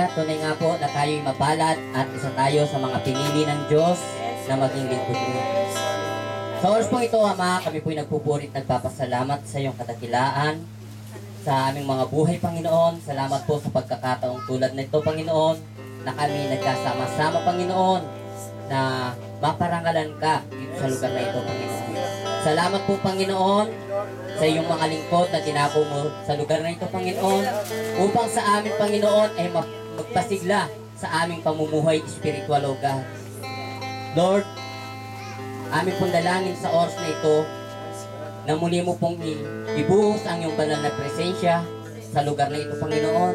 Hallelujah! Tunay nga po na tayo'y mapalad at isa tayo sa mga pinili ng Diyos na maging lingkod mo. Sa oras pong ito, Ama, kami po'y nagpupurit, nagpapasalamat sa iyong kadakilaan, sa aming mga buhay, Panginoon. Salamat po sa pagkakataong tulad na ito, Panginoon, na kami nagkasama-sama, Panginoon, na maparangalan ka dito sa lugar na ito, Panginoon. Salamat po, Panginoon, sa iyong mga lingkod na tinako mo sa lugar na ito, Panginoon, upang sa amin, Panginoon, ay magpasigla sa aming pamumuhay espiritual, O God. Lord, aming pong dalangin sa oras na ito, na muli mo pong ibuhos ang iyong banal na presensya sa lugar na ito, Panginoon.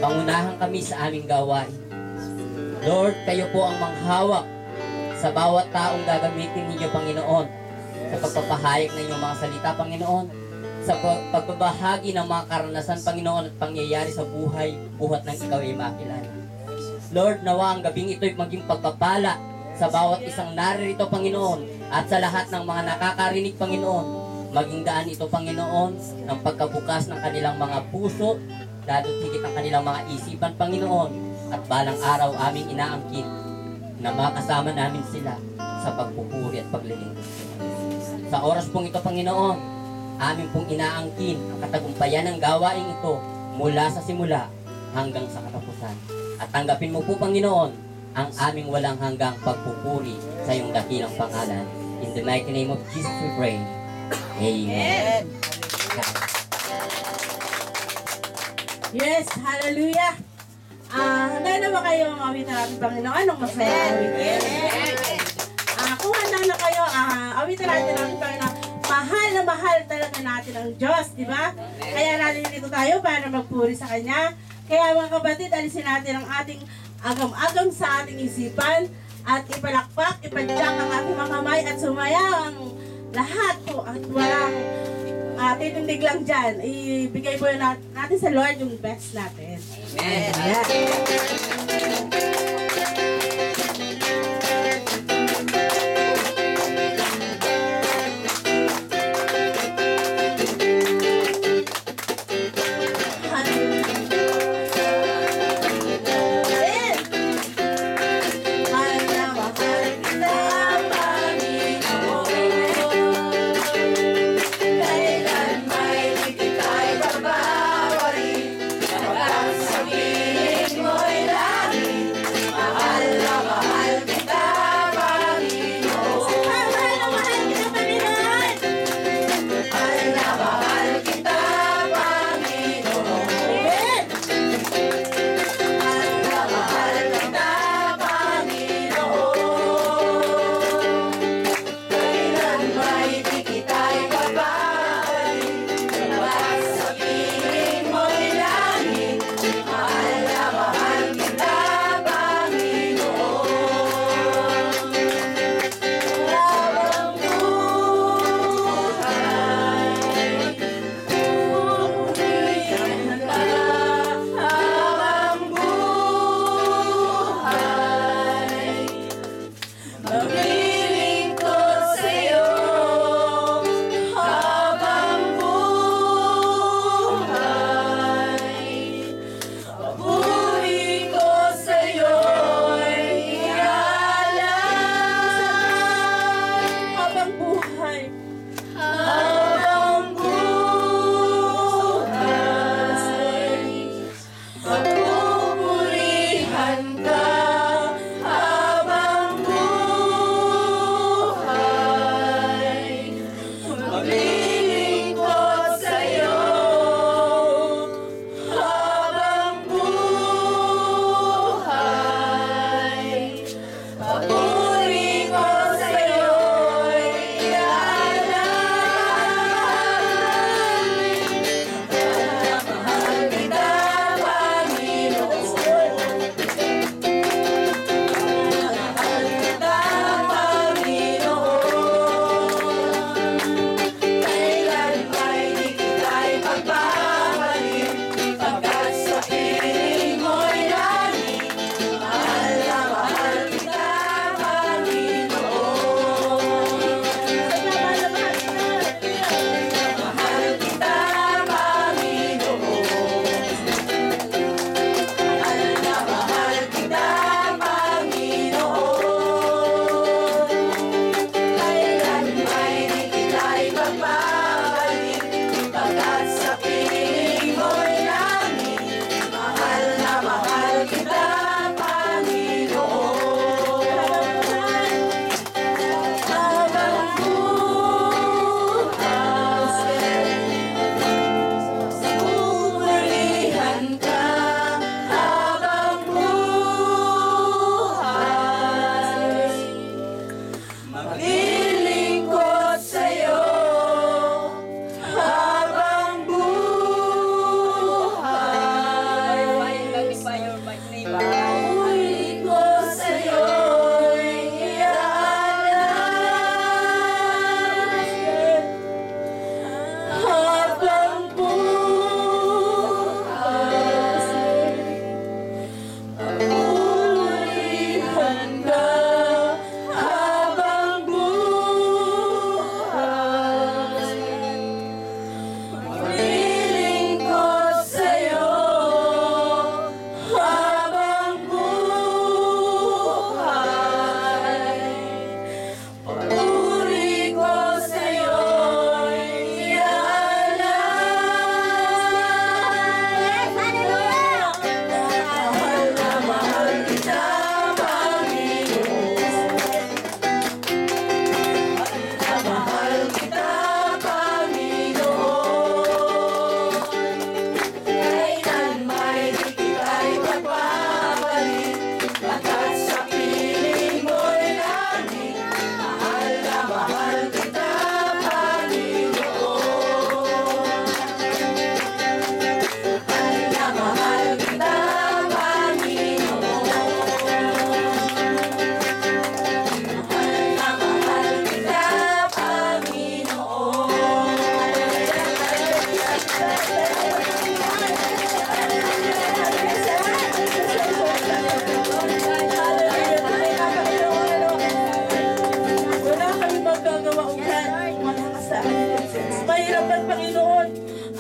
Pangunahan kami sa aming gawain. Lord, kayo po ang manghawak sa bawat taong gagamitin ninyo, Panginoon, sa pagpapahayag ng inyong mga salita, Panginoon, sa pagbabahagi ng mga karanasan, Panginoon, at pangyayari sa buhat ng ikaw ay makilala. Lord, nawa ang gabing ito'y maging pagpapala sa bawat isang naririto, Panginoon, at sa lahat ng mga nakakarinig, Panginoon. Maging daan ito, Panginoon, ng pagkabukas ng kanilang mga puso, lalo't higit ang kanilang mga isipan, Panginoon, at balang araw aming inaangkin na makasama namin sila sa pagpupuri at paglilingkod. Sa oras pong ito, Panginoon, amin pong inaangkin ang katagumpayan ng gawain ito mula sa simula hanggang sa katapusan. At tanggapin mo po, Panginoon, ang aming walang hanggang pagpupuri sa iyong dakilang pangalan. In the mighty name of Jesus we pray. Amen. Yes, hallelujah. Handa na ba kayo ang awitan natin, Panginoon? Anong masaya awitin? Kung handa na kayo, awitan natin natin, Panginoon. Mahal na mahal talaga natin ang Diyos, di ba? Kaya nandito tayo para magpuri sa Kanya. Kaya mga kapatid, alisin natin ang ating agam-agam sa ating isipan at ipalakpak, ipadyak ang ating mga kamay at sumayaw ang lahat po at walang titindig lang dyan. Ibigay po natin sa Lord yung best natin. Amen. Sa piling mo'y lagi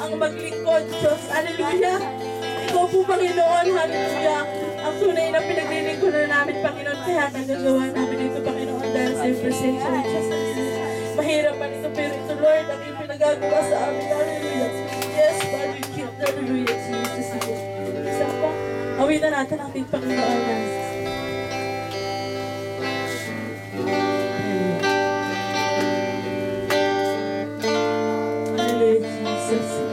upang maglingkod, Diyos. Hallelujah. Ikaw po, Panginoon. Hallelujah. Ang tunay na pinaglilingkuran namin, Panginoon, kaya nagagawa namin ito, Panginoon, dahil sa iyong presensya, Lord Jesus. Mahirap man ito, pero ito, Lord, ang iyong pinagagawa sa amin. Hallelujah. Yes, Father, we give. Hallelujah, Jesus. Isa pa, awitan natin ang ating Panginoon. Hallelujah, Jesus.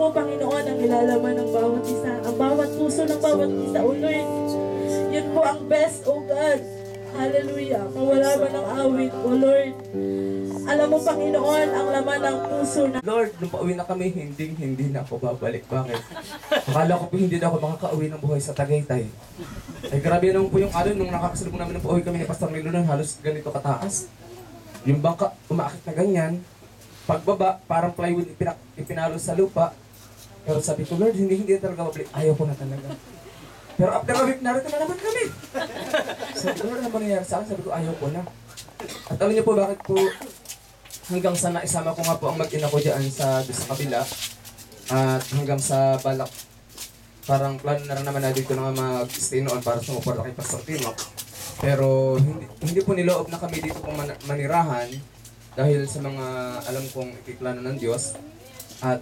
po, Panginoon, ang nilalaman ng bawat isa, ang bawat puso ng bawat isa, O Lord. Yun po ang best, O God. Hallelujah. Mawala man ang awit, O Lord. Alam mo, Panginoon, ang laman ng puso na Lord, nung pauwi na kami, hindi na ako babalik. Bakit? Akala ko po hindi na ako makakauwi ng buhay sa Tagaytay. Ay grabe naman po yung alon nung nakakasalubong namin ng pauwi kami ni Pastor Milo nun, halos ganito kataas. Yung bangka, umaakit na ganyan. Pagbaba, parang plywood ipinalo sa lupa. Pero sabi ko, Lord, hindi talaga babalik. Ayaw ko na talaga. Pero after a week, narito na naman kami. Sabi ko, Lord, ano ba nangyari sa akin? Sabi ko, ayaw ko na. At alam niyo po bakit po hanggang sa naisama ko nga po ang mag-ina ko dyan sa kabila. At hanggang sa balak, parang plano na rin naman na dito na nga mag-stay noon para sumuporta kay Pastor Timo. Pero hindi po niloob na kami dito kung manirahan dahil sa mga alam kong ikiplano ng Diyos. At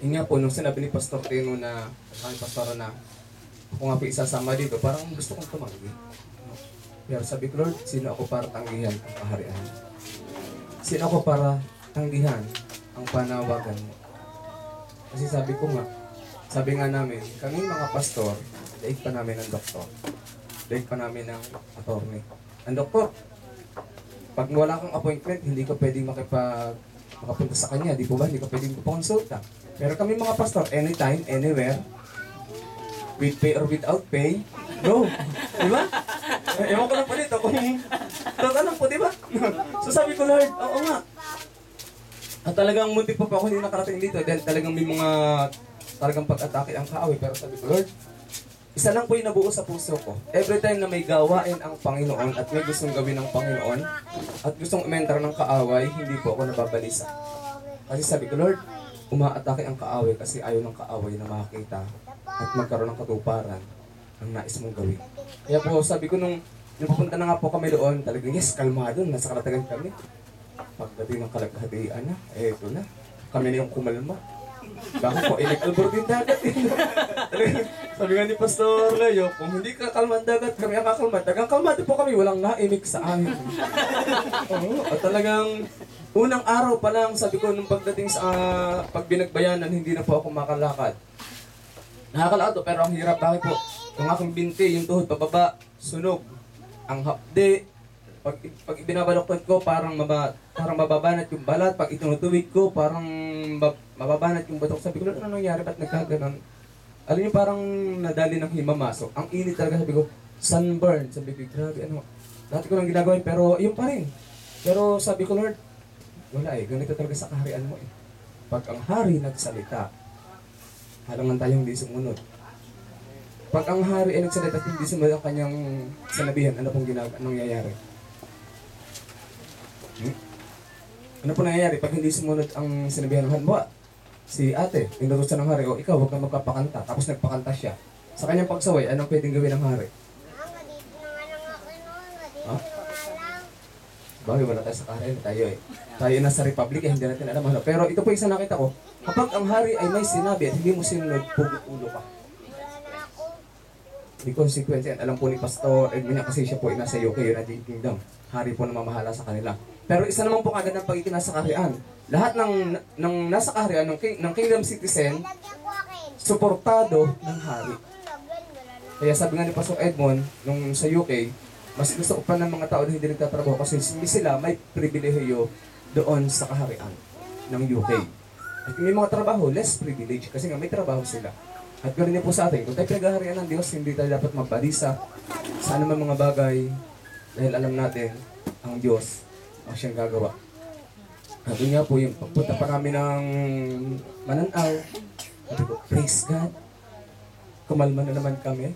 yun nga po, nung sinabi ni Pastor Tino na ang pastora na ako nga po isasama dito, parang gusto kong tumanggi. Pero sabi ko, Lord, sino ako para tanggihan ang kaharian? Sino ako para tanggihan ang panawagan mo? Kasi sabi nga namin, kami mga pastor, daig pa namin ang doktor. Daig pa namin ang attorney. Ang doktor, pag wala kang appointment, hindi ka pwedeng makapunta sa kanya, di po ba? Hindi ka pwedeng magpakonsulta. Pero kami mga pastor, anytime, anywhere, with pay or without pay, no. Di ba? Ewan ko lang po dito kung tatanong po, di ba? So sabi ko, Lord, oo nga. At talagang muntik pa ako hindi nakarating dito dahil talagang may mga talagang pag-atake ang kaaway. Pero sabi ko, Lord, isa lang po yung nabuo sa puso ko. Every time na may gawain ang Panginoon at may gustong gawin ng Panginoon at gustong umentra ng kaaway, hindi po ako nababalisa. Kasi sabi ko, Lord, umaatake ang kaaway kasi ayaw ng kaaway na makakita at magkaroon ng katuparan ang nais mong gawin. Kaya po sabi ko nung pupunta na nga po kami doon, talagang yes, kalmado, nasa kalatagan kami. Pagdating ng kalaghatian na, eto na, kami na yung kumalma. Bakit po, inig-albor din dagat. Sabi nga ni Pastor Leo, kung hindi ka kalman dagat, kami ang kakalman. Tagang kalmado po kami, walang naimik sa amin. At talagang unang araw pa lang, sabi ko, nung pagdating sa pagbinagbayanan, hindi na po ako makalakad. Nakakalakad pero ang hirap. Bakit po? Yung aking binti, yung tuhod pababa, sunog. Ang hapde, pag ibinabaloktot ko, parang mababanat yung balat. Pag itinutuwid ko, parang mababanat yung batok. Sabi ko, ano nangyari? Ba't nagkaganon? Alam niyo, parang nadali ng himamasok. Ang init talaga, sabi ko, sunburn. Sabi ko, grabe, ano. Dati ko lang ginagawin, pero yun pa rin. Pero sabi ko, Lord, wala ganito talaga sa kaharian mo Pag ang hari nagsalita, halangan tayong hindi sumunod. Pag ang hari ay nagsalita at hindi sumunod ang kanyang sinabihan, ano pong anong nangyayari? Ano po nangyayari pag hindi sumunod ang sinabihan? Halimbawa, si ate, inutusan ng hari, o ikaw, huwag kang magpapakanta. Tapos nagpakanta siya. Sa kanyang pagsaway, anong pwedeng gawin ng hari? Ha? Bagay, wala tayo sa kaharian, tayo nasa republic, hindi natin alam ano. Pero ito po isang nakita ko, kapag ang hari ay may sinabi at hindi mo sinunod, pugot-ulo ka. May consequence yan. Alam po ni Pastor Edwin kasi siya po ay nasa UK, United Kingdom. Hari po na mamahala sa kanila. Pero isa naman po kagad ng pagiging nasa kaharian. Lahat ng nasa kaharian, ng kingdom citizen, suportado ng hari. Kaya sabi nga ni Pastor Edmond, nung sa UK, mas gusto ko pa ng mga tao na hindi nagtatrabaho kasi hindi sila may pribilehiyo doon sa kaharian ng UK. At may mga trabaho, less privilege kasi nga may trabaho sila. At ganoon din po sa atin, kung tayo pinaghaharian ng Diyos, hindi tayo dapat magbalisa sa anumang mga bagay dahil alam natin ang Diyos ang siyang gagawa. At yun nga po yung pagpunta pa namin ng Mananaw, sabi ko, praise God, kumalma na naman kami.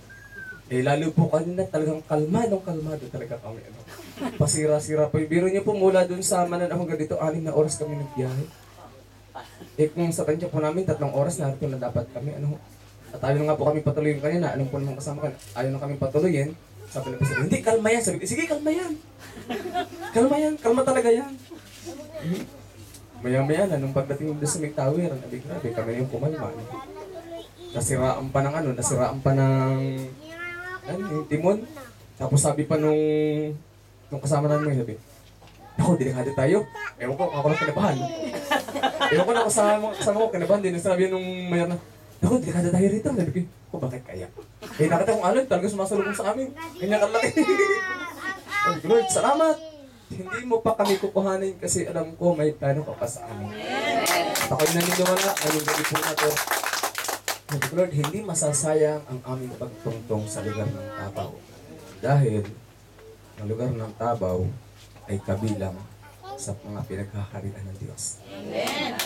Lalo po kanina talagang kalmado talaga kami. Pasira-sira po. Biro niyo po mula dun sa Mananaw hanggang dito, 6 na oras kami nagbiyahe. Kung sa tansya po namin, 3 oras narito na dapat kami. At ayaw na nga po kami patuloyin kanina. Anong po naman kasama ka? Ayaw na kami patuloyin. Sabi na po sabi, hindi, kalma yan. Sabi ko, sige, kalma yan. Kalma yan. Kalma talaga yan. Maya-maya na, nung pagdating doon sa may tower, grabe, kami na yung kumalma. Nasiraan pa ng nasiraan pa ng yung timon. Tapos sabi pa nung kasama namin, sabi, ako, delikado tayo. Ewan ko, ako lang kinabahan. Ewan ko na kasama ko, kinabahan din. Sabi nung mayor na, naku, delikado tayo rito. Sabi ko, bakit kaya? Eh, nakita kong alon, talaga sumasalubong sa amin. Ganyan kalaki. Sabi ko, Lord, salamat. Hindi mo pa kami kukuhanin kasi alam ko may plano ka pa sa amin. At ako'y naniniwala, ngayong gabi po na to. Sabi ko, Lord, hindi masasayang ang aming pagtungtong sa lugar ng Tabaw. Dahil ang lugar ng Tabaw ay kabilang sa mga pinaghaharian ng Diyos. Amen.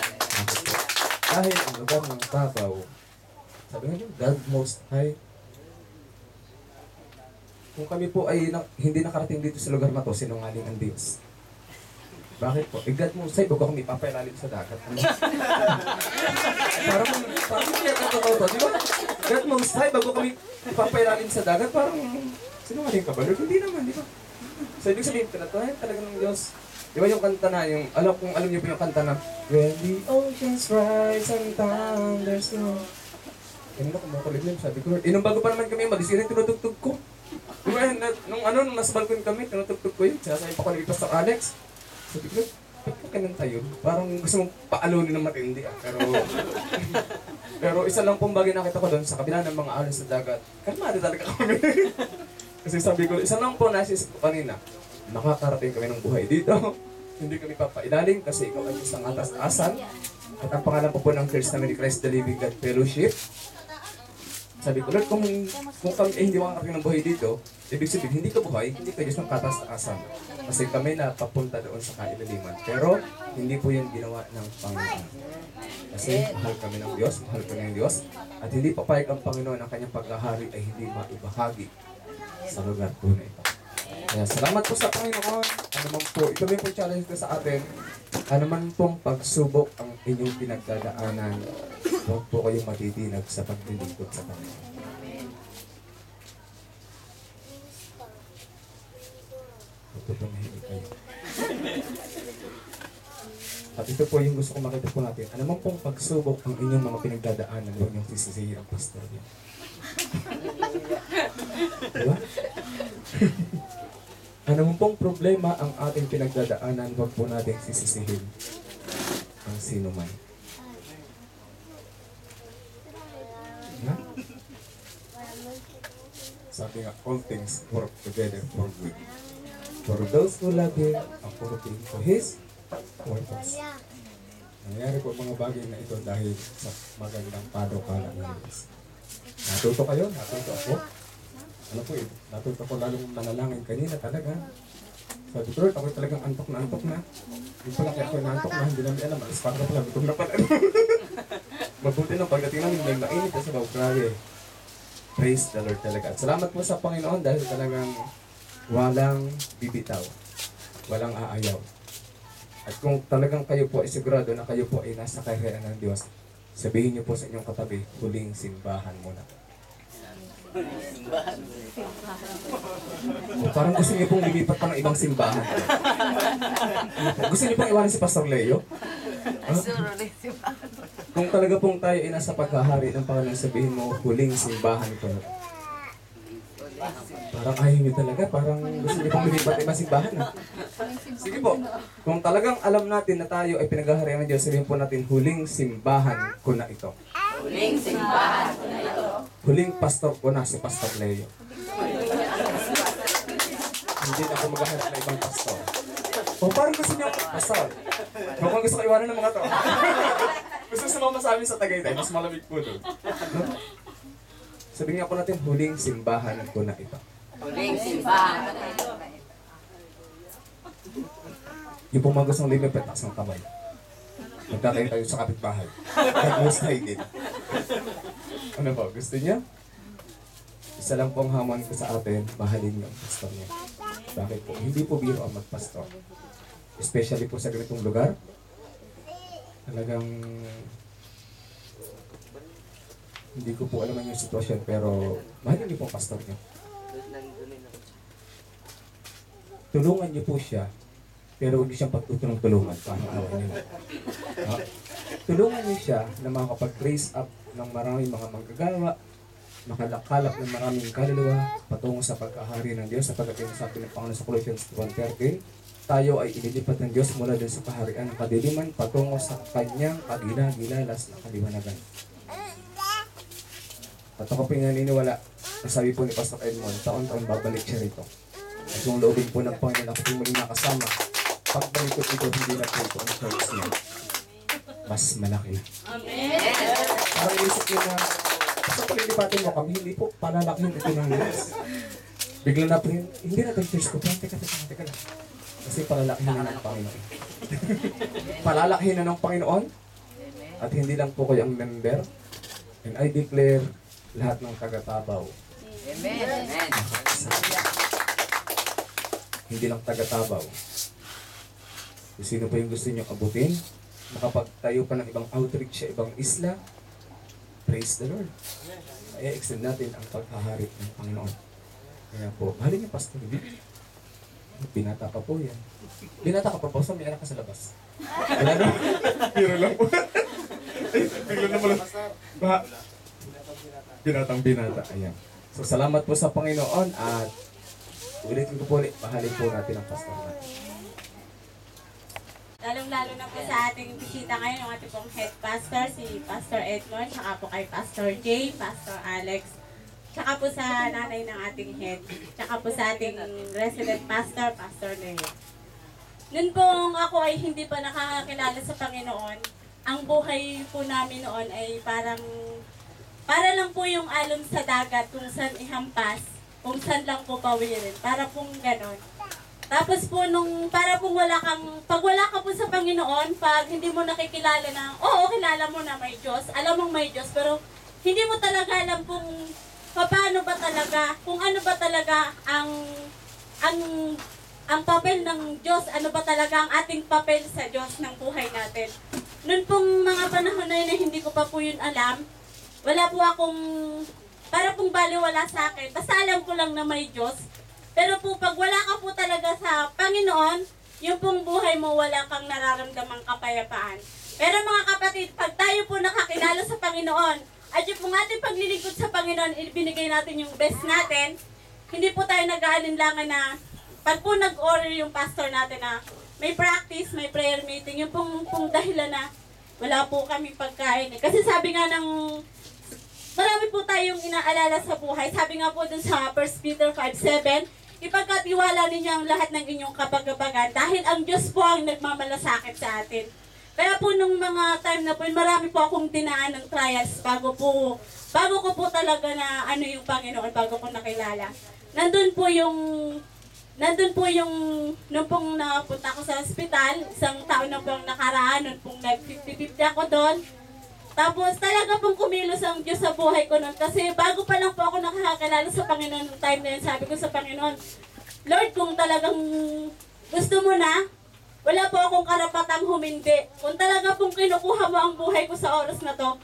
Dahil ang lugar ng Tabaw, sabi nga niyo, God Most High. Kung kami po ay hindi nakarating dito sa lugar na to, sinungaling ang Diyos. Bakit po? Eh, God Most High, bago kami papailalim sa dagat. parang hindi ako totoo to, di ba? God Most High, bago kami papailalim sa dagat, parang sinungaling ka ba? Lord, hindi naman, di ba? So, ibig sabihin, pinatunayan talaga ng Diyos. Di ba yung kanta na, kung alam niyo po yung kanta na, when the oceans rise and thunders no. Kanina kumukulit sabi ko, nung bago pa naman kami, madisirin, tinutugtog ko. Di ba, nung nasa balkon kami, tinutugtog ko yun. Sinasabi pa ko ni Pastor Alex. Sabi ko, ba't ka kinanta yun? Parang gusto mong paalunin ng matindi ah. Pero isa lang pong bagay nakita ko doon, sa kabila ng mga alon sa dagat, kalmado talaga kami. Kasi sabi ko, isa lang po nasisip ko kanina, makakarating kami ng buhay dito. Hindi kami papailalim kasi ikaw ay isang atas-asan. At ang pangalan po ng Church namin ni Christ the Living God Fellowship. Sabi ko, Lord, kung kami hindi makakarating ng buhay dito, ibig sabihin, hindi ka buhay, hindi ka Diyos ng katas-asan. Kasi kami na papunta doon sa kailaliman. Pero, hindi po yung ginawa ng Panginoon. Kasi, mahal kami ng Diyos, mahal kami ng Diyos. At hindi papayag ang Panginoon ang kanyang paghahari ay hindi maibahagi sa lugar po na ito. Kaya salamat po sa Panginoon. Ano man po, ito rin po challenge ko sa atin. Ano man pong pagsubok ang inyong pinagdadaanan, huwag po kayong matitinag sa paglilingkod sa Panginoon. Huwag po tumahimik kayo. At ito po yung gusto ko makita po natin. Ano man pong pagsubok ang inyong mga pinagdadaanan, huwag niyong sisisihin ang pastor niyo. Diba? Ano man pong problema ang ating pinagdadaanan, huwag po natin sisisihin ang sino man. Ha? Sabi nga, all things work together for good. For those who love Him, according to His purpose. Nangyari po mga bagay na ito dahil sa magandang panukala ng Diyos. Natuto kayo? Natuto ako? Ano po eh, natuto ko lalong manalangin kanina talaga. Sabi ko, Lord, ako talagang antok na. Yung pala kaya ako naantok na, hindi namin alam. Alas para pala, gutom na pala. Mabuti na pagdating namin, may mainit na sa baw. Grabe. Praise the Lord talaga. At salamat po sa Panginoon dahil talagang walang bibitaw. Walang aayaw. At kung talagang kayo po ay sigurado na kayo po ay nasa kaharian ng Diyos, sabihin niyo po sa inyong katabi, huling simbahan muna. O, parang gusto niyo pong lilipat pa ng ibang simbahan. Gusto niyo pong iwanan si Pastor Leo? Kung talaga pong tayo ay nasa paghahari ng Panginoon, sabihin mo, huling simbahan ko. Parang ayaw niyo talaga, parang gusto niyo pong lilipat ibang simbahan. Sige po, kung talagang alam natin na tayo ay pinaghaharian ng Diyos, sabihin po natin, huling simbahan ko na ito. Huling simbahan ko na ito. Huling pastor ko na si Pastor Leo. Hindi na ako maghahanap na ibang pastor. O parang gusto niyo, pastor, mukhang gusto ko iwanan ng mga to. Gusto sumama sa amin sa Tagaytay, mas malamig po doon. Sabihin nga po natin, huling simbahan ko na ito. Huling simbahan ko na ito. Yung pong mga gustong lumipit, taas ng kamay. Magkakain tayo sa kapitbahay. Nag-hostay din. Ano po, gusto niya? Isa lang pong hamon ko sa atin, mahalin niyo ang pastor niya. Bakit po? Hindi po biro ang magpastor. Especially po sa ganitong lugar. Talagang hindi ko po alam yung sitwasyon, pero mahalin niyo po ang pastor niyo. Tulungan niyo po siya, pero hindi siyang pagtutulong-tulungan. Paano awa niyo? No? Tulungan niyo siya na makakapag-raise up ng maraming mga manggagawa, makalakalap ng maraming kaluluwa patungo sa pagkahari ng Diyos, sapagkat yung sabi ng Panginoon sa Colossians 1:13, tayo ay inilipat ng Diyos mula dun sa kaharian ng kadiliman patungo sa kanyang kagila-gilalas na kaliwanagan. At ako po yung naniniwala na sabi po ni Pastor Edmond, taon-taon babalik siya rito. At yung loobin po ng Panginoon ako po muling nakasama, pagbalik ko ito, hindi na po ito ang church niya. Mas malaki na. Parang isip niyo na, basta palilipatin mo kami, hindi po palalakihin ito ng Diyos. Bigla na po yun, hindi na tayo church ko, teka lang. Kasi palalakihin na ng Panginoon. Palalakihin na ng Panginoon. At hindi lang po kayo ang member. And I declare, lahat ng taga-Tabaw. Amen. Hindi lang taga-Tabaw. Kung sino pa yung gusto nyo abutin, makapagtayo pa ng ibang outreach sa ibang isla, praise the Lord. Kaya extend natin ang paghaharit ng Panginoon. Kaya po, mahalin niyo Pastor Vic. Binata pa po yan. Binata ka pa po, so may anak ka sa labas. Wala na. Biro lang po. Bigla na mo lang. Binatang binata. Ayan. So salamat po sa Panginoon at ulitin ko po ulit, mahalin po natin ang pastor natin. Lalong-lalo na po sa ating bisita ngayon, yung ating pong head pastor, si Pastor Edmond, tsaka po kay Pastor Jay, Pastor Alex, tsaka po sa nanay ng ating head, tsaka po sa ating resident pastor, Pastor Leo. Noon pong ako ay hindi pa nakakakilala sa Panginoon, ang buhay po namin noon ay para lang po yung alon sa dagat kung saan ihampas, kung saan lang po pawirin, para pong ganon. Tapos po para pong pag wala ka po sa Panginoon, pag hindi mo nakikilala na, oo, kilala mo na may Diyos, alam mong may Diyos, pero hindi mo talaga alam kung paano ba talaga, kung ano ba talaga ang papel ng Diyos, ano ba talaga ang ating papel sa Diyos ng buhay natin. Noon pong mga panahon na yun na hindi ko pa po yun alam, wala po akong, para pong baliwala sa akin, basta alam ko lang na may Diyos. Pero po, pag wala ka po talaga sa Panginoon, yung pong buhay mo, wala kang nararamdamang kapayapaan. Pero mga kapatid, pag tayo po nakakilala sa Panginoon, at yung pong ating paglilingkod sa Panginoon, ibinigay natin yung best natin, hindi po tayo nag-aalinlangan na, pag po nag-order yung pastor natin na may practice, may prayer meeting, yung pong dahilan na wala po kaming pagkain. Kasi sabi nga ng, marami po tayong inaalala sa buhay. Sabi nga po dun sa 1 Peter 5:7, ipagkatiwala ninyo ang lahat ng inyong kapag-kapagan dahil ang Diyos po ang nagmamalasakit sa atin. Kaya po nung mga time na po, marami po akong dinaan ng trials bago ko po talaga na ano yung Panginoon, bago ko nakilala. Nandun po yung, nung pong napunta ako sa ospital, isang taon na pong nakaraan, nung pong nag-50-50 ako doon. Tapos talaga pong kumilos ang Diyos sa buhay ko noon. Kasi bago pa lang po ako nakakakilala sa Panginoon ng time na yun, sabi ko sa Panginoon, Lord, kung talagang gusto mo na, wala po akong karapatang humindi. Kung talaga pong kinukuha mo ang buhay ko sa oras na to,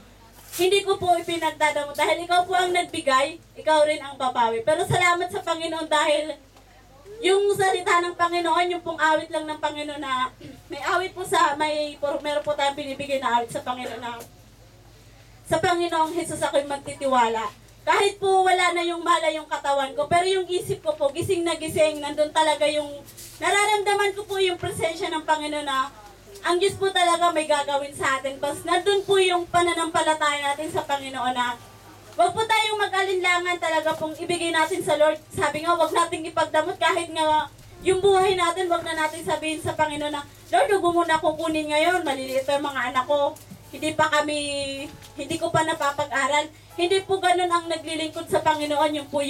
hindi ko po ipinagdadamo. Dahil ikaw po ang nagbigay, ikaw rin ang babawi. Pero salamat sa Panginoon dahil yung salita ng Panginoon, yung pong awit lang ng Panginoon na may awit po meron po tayong binibigay na awit sa Panginoon na sa Panginoong Jesus ako'y magtitiwala. Kahit po wala na yung mala yung katawan ko, pero yung isip ko po, gising na gising, nandun talaga yung, nararamdaman ko po yung presensya ng Panginoon na ang Diyos po talaga may gagawin sa atin. Kasi nandun po yung pananampalataya natin sa Panginoon na huwag po tayong mag-alinlangan talaga pong ibigay natin sa Lord. Sabi nga, huwag nating ipagdamot kahit nga yung buhay natin, huwag na natin sabihin sa Panginoon na, Lord, huwag mo muna kukunin ngayon, maliliit pa yung mga anak ko. Hindi ko pa napapag-aral. Hindi po ganun ang naglilingkod sa Panginoon. Yun po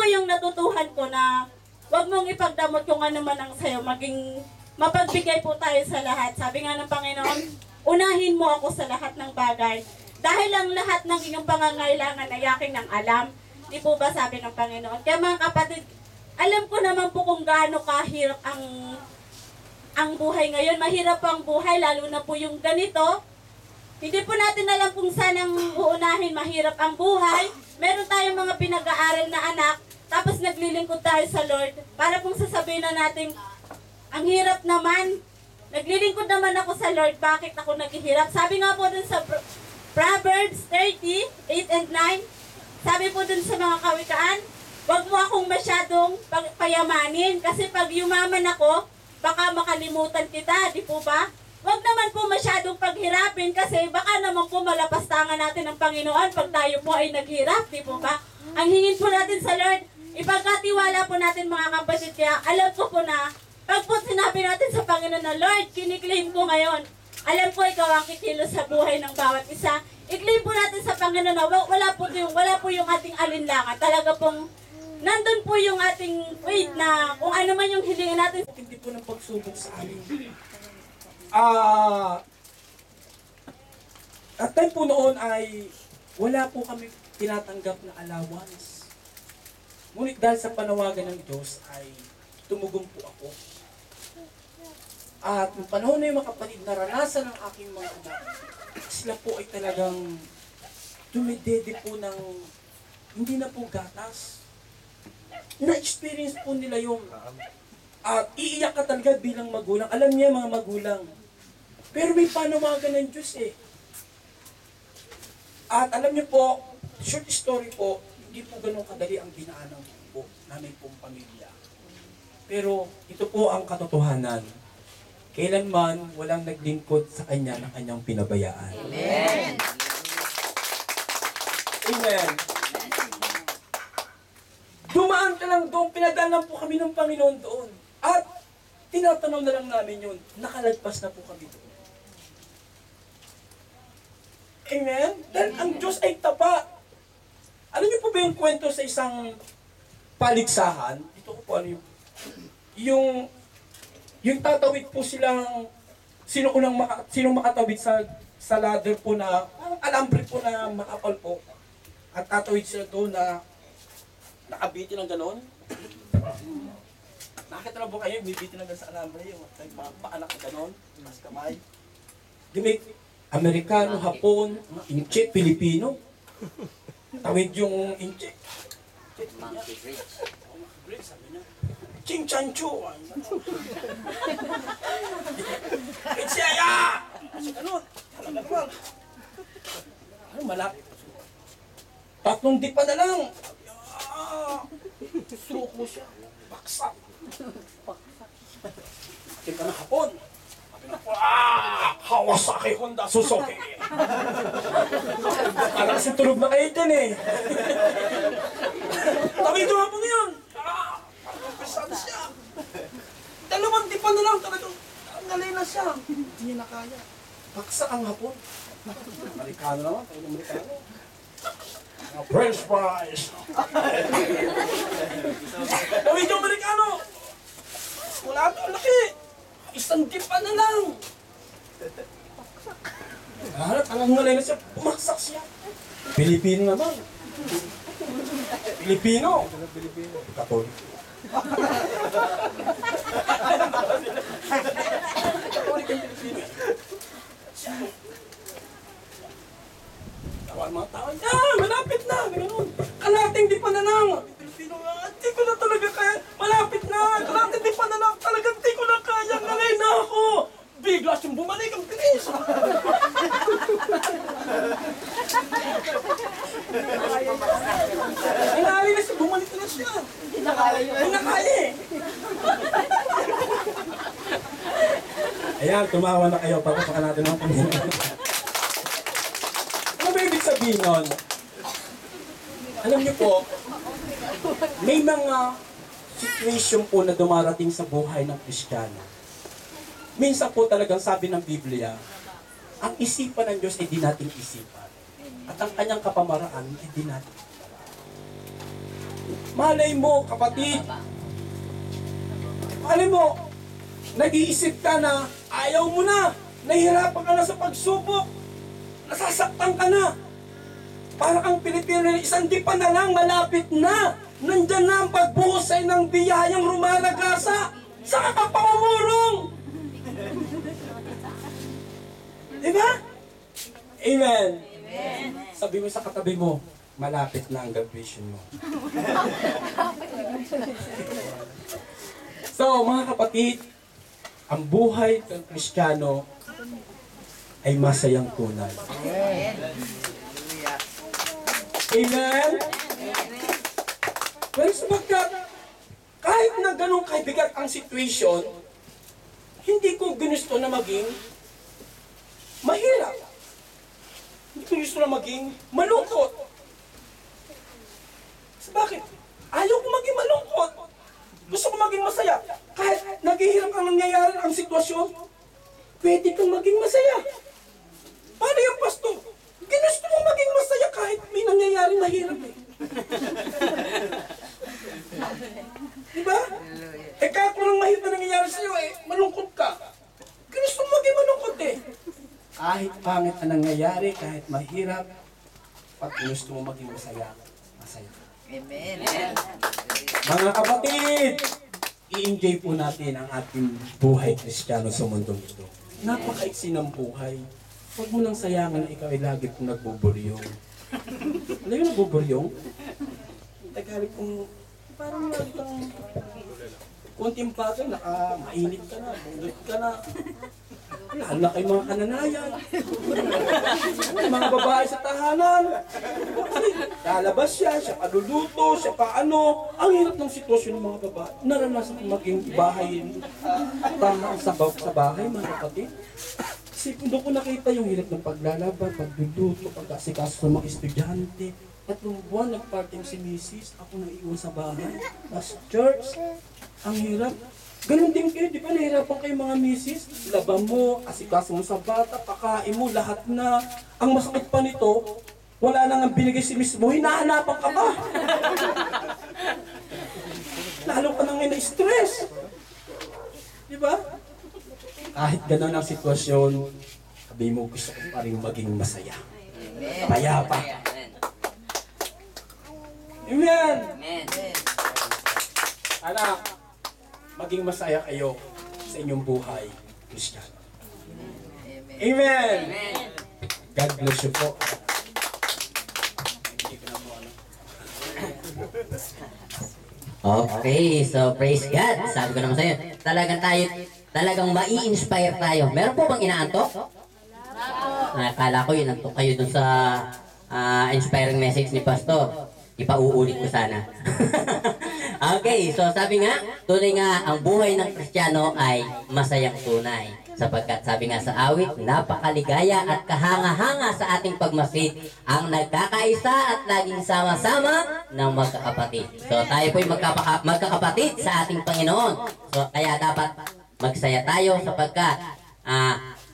yung natutuhan ko na huwag mong ipagdamot kung ano man ang sayo. Maging mapagbigay po tayo sa lahat. Sabi nga ng Panginoon, unahin mo ako sa lahat ng bagay. Dahil ang lahat ng inyong pangangailangan ay aking nang alam. Di po ba sabi ng Panginoon? Kaya mga kapatid, alam ko naman po kung gaano kahirap ang buhay ngayon. Mahirap po ang buhay, lalo na po yung ganito. Hindi po natin alam kung saan ang uunahin. Mahirap ang buhay. Meron tayong mga pinag-aaral na anak, tapos naglilingkod tayo sa Lord. Para pong sasabihin na natin, ang hirap naman. Naglilingkod naman ako sa Lord, bakit ako naghihirap? Sabi nga po dun sa Proverbs 30, 8 and 9, sabi po dun sa mga kawikaan, huwag mo akong masyadong payamanin. Kasi pag yumaman ako, baka makalimutan kita, di po ba? Huwag naman po masyadong paghirapin kasi baka naman po malapastangan natin ng Panginoon pag tayo po ay naghirap, di po ba? Ang hingin po natin sa Lord, ipagkatiwala po natin mga kapatid, kaya alam ko po na pag po sinabi natin sa Panginoon na, Lord, kiniklaim ko ngayon, alam ko ikaw ang kikilos sa buhay ng bawat isa. I-claim po natin sa Panginoon na wala po yung ating alinlangan. Talaga pong nandun po yung ating faith na kung ano man yung hilingin natin. Hindi po ng pagsubok sa amin. At time po noon ay wala po kami tinatanggap na allowance. Ngunit dahil sa panawagan ng Diyos ay tumugong po ako. At yung panahon na yung mga kapatid, naranasan ng aking mga anak, sila po ay talagang dumidede po ng hindi na po gatas. Na-experience po nila yung at iiyak ka talaga bilang magulang. Alam niya mga magulang. Pero may panawagan ng Diyos eh. At alam niyo po, short story po, hindi po ganun kadali ang dinaanan po namin pong pamilya. Pero ito po ang katotohanan. Kailanman walang naglingkod sa kanya ng kanyang pinabayaan. Amen. Amen. Dumaan ka lang doon, pinadaan lang po kami ng Panginoon doon. At tinatanaw na lang namin yun, nakalagpas na po kami doon. Amen? Dahil ang Diyos ay tapa. Alam niyo po ba yung kwento sa isang paligsahan? Ito ko po ano yung tatawid po silang sino makatawid sa ladder po na alambre po na makapal po. At tatawid sila doon na nakabitin ng ganon. Nakita na po kayo, bibitin ng ganon sa alambre, yung mga paanak na ganon, mas kamay. Dimik, Amerikano, Hapon, Inche, Pilipino. Tawid yung Inche. Monkey Bridge. Sabi niya, Ching Chanchu. Inche, ya! Kasi ganon, talaga naman. Ano, malapit. 3 dipa na lang. Suko siya. Baksak. Tingka na Hapon. Sabi na po, Kawasaki Honda Suzuki. Parang kasi tulog na kayo dyan eh. Tawid yung Hapon na yun. Parang pesado siya. 2 dipa na lang. Talagang nalay na siya. Hindi niya na kaya. Baksak ang Hapon. Amerikano naman. Tayo ng Amerikano. French fries! Tawid yung Amerikano! Wala ito, ang laki! 1 dipa na lang! Alang ngalay na siya, pumaksak siya! Pilipino naman! Pilipino! Katolik. Katolik yung Pilipino. Tawag mga tao, malapit na! Ganoon. Kalating di pa na lang! Pilipino nga, di ko na talaga kaya. Malapit na! Kalating di pa na lang! Talagang di ko na kaya! Ngalay na ako! Bigla siyang bumalik ang bilis! Inali na siya! Bumalik na siya! Hindi na kaya yun! Hindi na kaya eh! Ayan, tumawa na kayo. Pagpapakan natin ang Panginoon. Ano ba ibig sabihin nun? Alam niyo po, may mga situation po na dumarating sa buhay ng Kristiyano. Minsan po talagang sabi ng Biblia, ang isipan ng Diyos ay di natin isipan. At ang kanyang kapamaraan ay di natin kapamaraan. Malay mo, kapatid, malay mo, nag-iisip ka na ayaw mo na, nahihirapan ka na sa pagsubok, nasasaktan ka na. Parang ang Pilipino, 1 dipa na lang, malapit na. Nandyan na ang pagbuhos ng biyayang rumalagasa. Saka ka pa umurong. Diba? Amen. Amen. Sabi mo sa katabi mo, malapit na ang graduation mo. So, mga kapatid, ang buhay ng Kristiyano ay masayang tunay. Amen? Pero sabagkat, kahit na ganun kaibigat ang situation, hindi ko ginusto na maging mahirap. Hindi ko gusto na maging malungkot. So bakit? Ayaw ko maging malungkot. Gusto ko maging masaya. Kahit naghihirap ang nangyayari ang sitwasyon, pwede kang maging masaya. Paano yung pastor? Ginusto mo maging masaya kahit may nangyayari mahirap eh. Diba? Eh kahit walang mahirap na nangyayari sa'yo eh, malungkot ka. Ginusto mo maging malungkot eh. Kahit pangit na nangyayari, kahit mahirap, pag ginusto mo maging masaya, masaya. Amen. Mga kapatid, i-enjoy po natin ang ating buhay Kristiyano sa mundong ito. Napakaiksi ng buhay. Huwag mo nang sayangan na ikaw ay lagi kong nagbuburyong. Ano yung nagbuburyong? Tagalog kong parang lagi kang konting bagay, mainit ka na, bungot ka na. Lalo na kayo mga kananayan. Mga babae sa tahanan. Lalabas siya paluluto, siya paano. Ang hirap ng sitwasyon ng mga babae. Naranasan kong maging bahay, tamaan sa bahay, mga kapatid. Kasi doon ko nakita yung hirap ng paglalaban, pagluluto, pag-asikaso sa mga estudyante. At nung buwan, nag-parting si Mrs. Ako naiiwan sa bahay. As church, ang hirap. Ganun din kayo, di ba? Nahirapan kayo mga Mrs. Laban mo, asikaso mo sa bata, pakain mo, lahat na. Ang masakit pa nito, wala nang binigay si Mrs. mo, hinahanapan ka pa. Lalo ka nang na-stress. Di ba? Kahit ganun ang sitwasyon, sabi mo gusto ko pa rin maging masaya. Payapa. Amen! Amen. Anak, maging masaya kayo sa inyong buhay, Kristiyano. Amen! Amen. God bless you po. Okay, so praise God. Sabi ko naman sa'yo, talagang mai-inspire tayo. Meron po bang inaantok? Akala ko yun, antok kayo dun sa inspiring message ni Pastor. Ipauulit ko sana. Okay, so sabi nga, tunay nga ang buhay ng Kristiyano ay masayang tunay. Sapagkat sabi nga sa awit, napakaligaya at kahanga-hanga sa ating pagmasid ang nagkakaisa at laging sama-sama ng magkakapatid. So tayo po'y magkakapatid sa ating Panginoon. So kaya dapat magsaya tayo sapagkat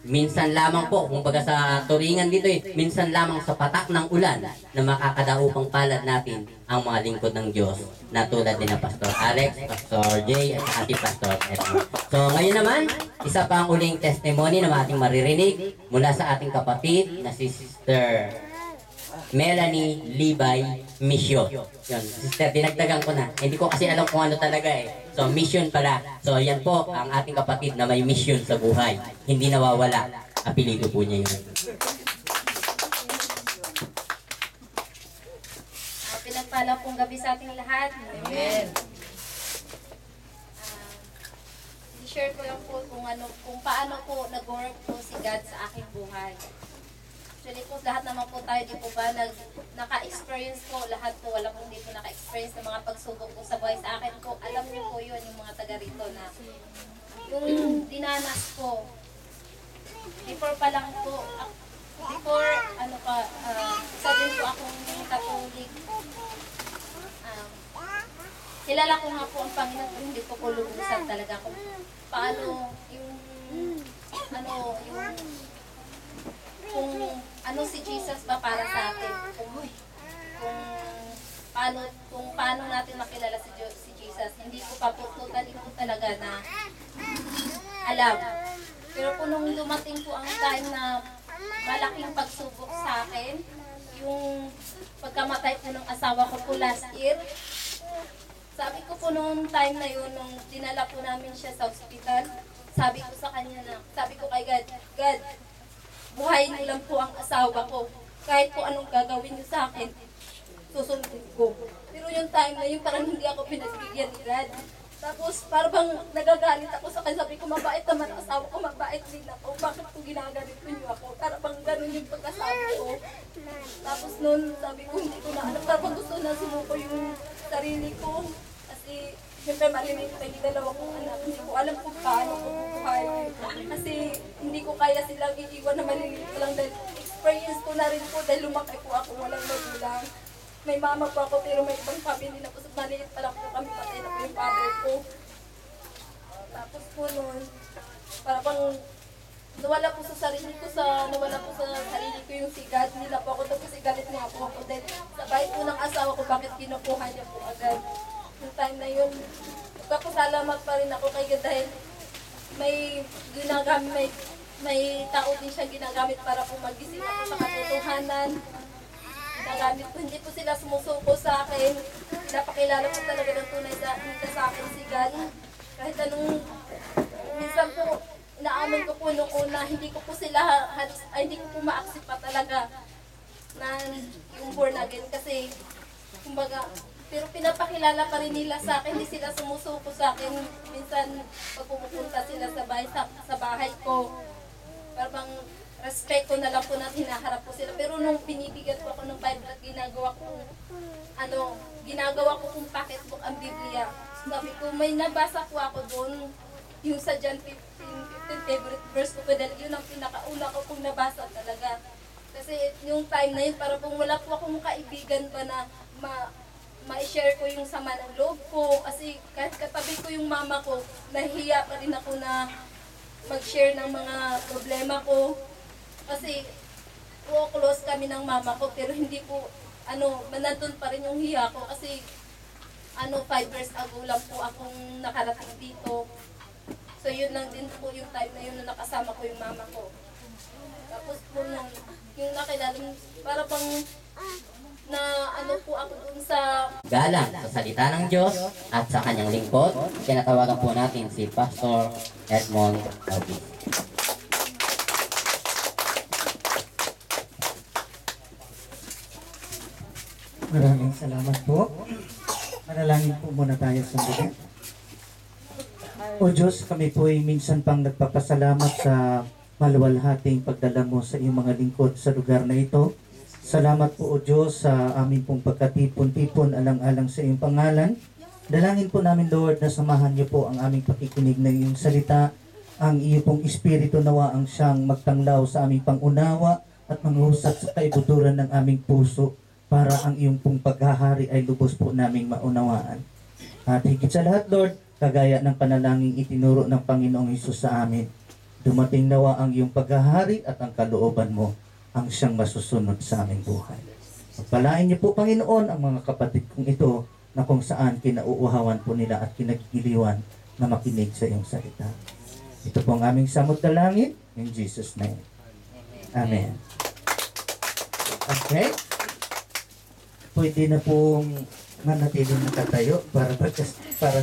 minsan lamang po, kumbaga sa turingan dito minsan lamang sa patak ng ulan na makakadaupang palad natin ang mga lingkod ng Diyos na tulad ni na Pastor Alex, Pastor Jay, at ating Pastor Edmond. So ngayon naman, isa pa ang uling testimony na ating maririnig mula sa ating kapatid na si Sister Melanie Libay Mission. Yun, Sister, dinagdagan ko na. Hindi ko kasi alam kung ano talaga eh. So, mission pala. So, yan po ang ating kapatid na may mission sa buhay. Hindi nawawala. Apelido po niya yun. Pinagpala pong gabi sa ating lahat. Amen. I-share ko lang po kung paano po nag-work po si God sa aking buhay. Actually po, lahat naman po tayo, di po ba, naka-experience po, lahat po, wala pong dito naka-experience ng mga pagsubok po sa buhay sa akin po. Alam niyo po yun, yung mga taga rito na, yung dinanas ko, before pa lang po, isa din po akong Katolik. Kilala ko nga po ang Panginoon, pero hindi po ko lubusan talaga kung paano kung ano si Jesus ba para sa atin, kung paano natin makilala si Jesus. Hindi ko pa po totally po talaga na alam. Pero kung nung dumating po ang time na malaking pagsubok sa akin, yung pagkamatay po ng asawa ko po last year, sabi ko po nung time na yun, nung dinala po namin siya sa ospital, sabi ko sa kanya sabi ko kay God, God, buhayin niyo lang po ang asawa ko. Kahit po anong gagawin niyo sa akin, susundin ko. Pero yung time na yun, parang hindi ako pinagbigyan ni God. Tapos parang nagagalit ako sa kanya. Sabi ko, mabait naman ang asawa ko, mabait din ako. Bakit po ginaganito niyo ako? Parang ganun yung pagkasabi ko. Tapos noon, sabi ko, hindi ko na alam. Parang gusto na sumuko yung sarili ko. Kasi Siyempre maliliit pa yung dalawa kong anak. Hindi ko alam kung paano ko buhay. Kasi hindi ko kaya silang iiwan na maliliit pa lang dahil experience ko na rin po dahil lumaki po ako walang magulang. May mama po ako pero may ibang family na po. So, maliit pa lang po kami, patay na po yung father ko. Tapos po noon, parang nawala po sa sarili ko yung sigat. Nila po ako tapos galit nga po ako dahil sa bahay po ng asawa ko bakit kinukuha niya po agad. Yung time na yun, nagpapasalamat pa rin ako kay God dahil may tao din siya ginagamit para po magising ako sa katotohanan. Ginagamit po, hindi po sila sumusuko sa akin. Pinapakilala po talaga ng tunay sa akin si God. Kahit anong, minsan po, naamin ko po nung una, hindi ko po ma-accept pa talaga na yung born again kasi, kumbaga, pero pinapakilala pa rin nila sa akin, hindi sila sumusuko sa akin. Minsan, pag pumupunta sila sa bahay ko, parang respeto na lang po na hinaharap po sila. Pero nung binibigyan po ako ng Bible at ginagawa ko kung pocketbook ang Biblia. Sabi ko, may nabasa po ako doon, yung sa John 15 favorite verse ko po, dahil yun ang pinakauna ko pong nabasa talaga. Kasi yung time na yun, parang kung wala po akong kaibigan ba na ma-share ko yung sama ng loob ko. Kasi kahit katabi ko yung mama ko, nahihiya pa rin ako na mag-share ng mga problema ko. Kasi close kami ng mama ko, pero hindi po, nandun pa rin yung hiya ko. Kasi 5 years ago lang po akong nakarating dito. So yun lang din po yung time na yun na nakasama ko yung mama ko. Tapos po yung nakilala, para pang po ako dun sa Galang sa salita ng Diyos at sa kanyang lingkod, tinatawagan po natin si Pastor Edmond Alvis. Maraming salamat po. Manalangin po muna tayo sandali. O Diyos, kami po ay minsan pang nagpapasalamat sa maluwalhating pagdala mo sa iyong mga lingkod sa lugar na ito. Salamat po o Diyos sa aming pong pagkatipon-tipon alang-alang sa iyong pangalan. Dalangin po namin Lord na samahan niyo po ang aming pakikinig ng iyong salita. Ang iyong pong espiritu nawa ang siyang magtanglaw sa aming pangunawa at manghusat sa kaibuturan ng aming puso para ang iyong pong paghahari ay lubos po naming maunawaan. At higit sa lahat Lord, kagaya ng panalangin itinuro ng Panginoong Hesus sa amin, dumating nawa ang iyong paghahari at ang kalooban mo ang siyang masusunod sa aming buhay. Pagpalain niyo po Panginoon ang mga kapatid kong ito na kung saan kinauuhawan po nila at kinagigiliwan na makinig sa iyong salita. Ito po ang aming samot dalangin in Jesus' name. Amen. Okay. Pwede na pong manatiling nakatayo para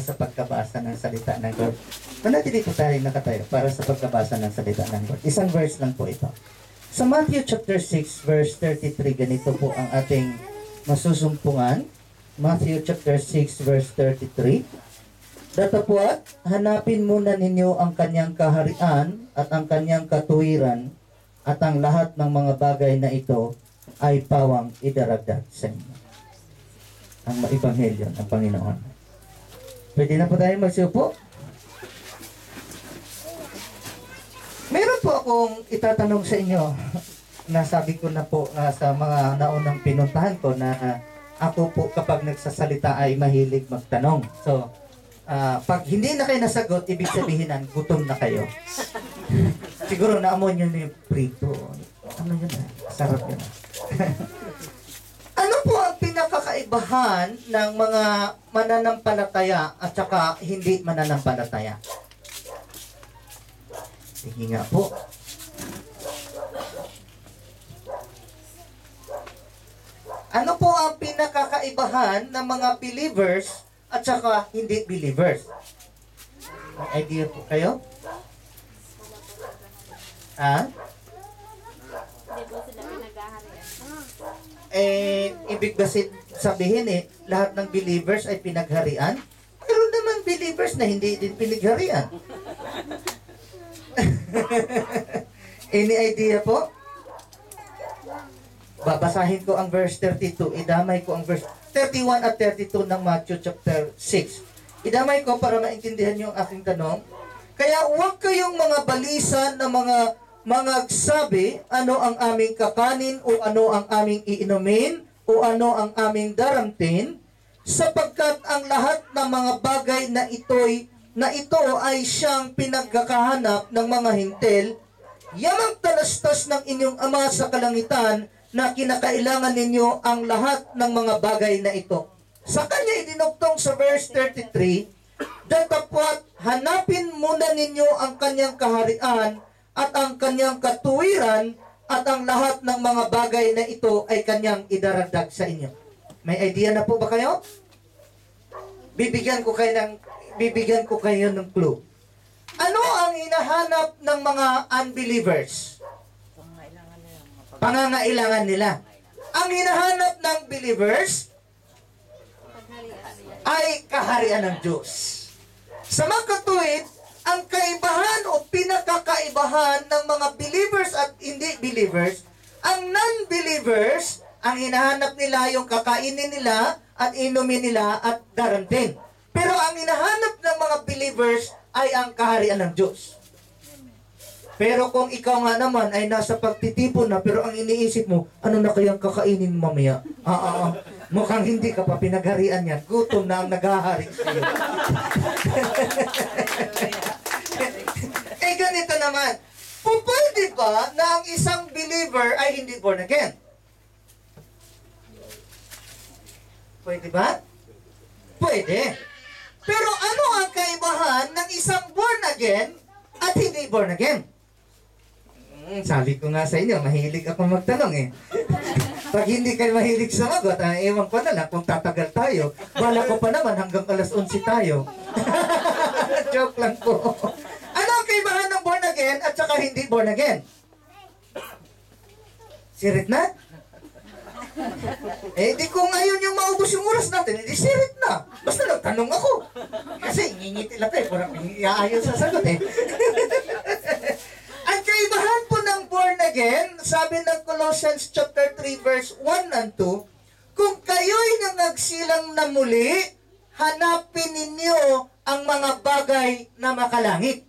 sa pagkabasa ng salita ng Lord. Manatili po tayo nakatayo para sa pagkabasa ng salita ng Lord. Isang verse lang po ito. Sa Matthew chapter 6 verse 33, ganito po ang ating masusumpungan. Matthew chapter 6 verse 33. Datapwat, hanapin muna ninyo ang kanyang kaharian at ang kanyang katuwiran at ang lahat ng mga bagay na ito ay pawang idaragdag sa inyo. Ang maibanghelyo ng Panginoon. Pwede na po tayo magsiupo. Meron po akong itatanong sa inyo. Nasabi ko na po sa mga naunang pinuntahan ko na ako po kapag nagsasalita ay mahilig magtanong. So, pag hindi na kayo nasagot, ibig sabihin gutom na kayo. Siguro naamoy nyo na yung prito. Ano yun sarap yun. Ano po ang pinakakaibahan ng mga mananampalataya at saka hindi mananampalataya? Sige nga po. Ano po ang pinakakaibahan ng mga believers at saka hindi believers? May idea po kayo? Ibig ba sabihin lahat ng believers ay pinagharian? Meron naman believers na hindi din pinagharian. Any idea po? Babasahin ko ang verse 32. Idamay ko ang verse 31 at 32 ng Matthew chapter 6. Idamay ko para maintindihan niyo ang aking tanong. Kaya huwag kayong mga balisa na mga sabi ano ang aming kakanin o ano ang aming iinumin o ano ang aming daramtin, sapagkat ang lahat ng mga bagay na ito ay siyang pinagkakahanap ng mga hintil, yamang talastas ng inyong Ama sa kalangitan na kinakailangan ninyo ang lahat ng mga bagay na ito. Sa kanya idinugtong sa verse 33, datapwat hanapin muna ninyo ang kanyang kaharian at ang kanyang katuwiran at ang lahat ng mga bagay na ito ay kanyang idaragdag sa inyo. May idea na po ba kayo? Bibigyan ko kayo ng clue. Ano ang hinahanap ng mga unbelievers? Pangangailangan nila. Ang hinahanap ng believers ay kaharian ng Diyos. Sa mga katuwid, ang kaibahan o pinakakaibahan ng mga believers at hindi believers, ang non-believers, ang hinahanap nila yung kakainin nila at inumin nila at daramtin. Pero ang hinahanap ng mga believers ay ang kaharian ng Diyos. Pero kung ikaw nga naman ay nasa pagtitipon na, pero ang iniisip mo, ano na kayang kakainin mamaya? Mukhang hindi ka pa pinagharian yan. Gutom na ang naghahari sa'yo. Eh ganito naman, pwede ba na ang isang believer ay hindi born again? Pwede ba? Pwede. Pero ano ang kaibahan ng isang born again at hindi born again? Sabi ko nga sa inyo, mahilig ako magtanong eh. Pag hindi kayo mahilig sumagot, ewan ko na lang kung tatagal tayo. Bala ko pa naman hanggang alas 11 tayo. Joke lang po. Ano ang kaibahan ng born again at saka hindi born again? Sirit na? Eh, di kung ngayon yung maubos yung oras natin, hindi sirit na. Basta nagtanong ako. Kasi ngingiti lang tayo, parang iaayos sa sagot eh. Ang kaibahan po ng born again, sabi ng Colossians chapter 3 verse 1 and 2, kung kayo'y nangagsilang na muli, hanapin ninyo ang mga bagay na makalangit.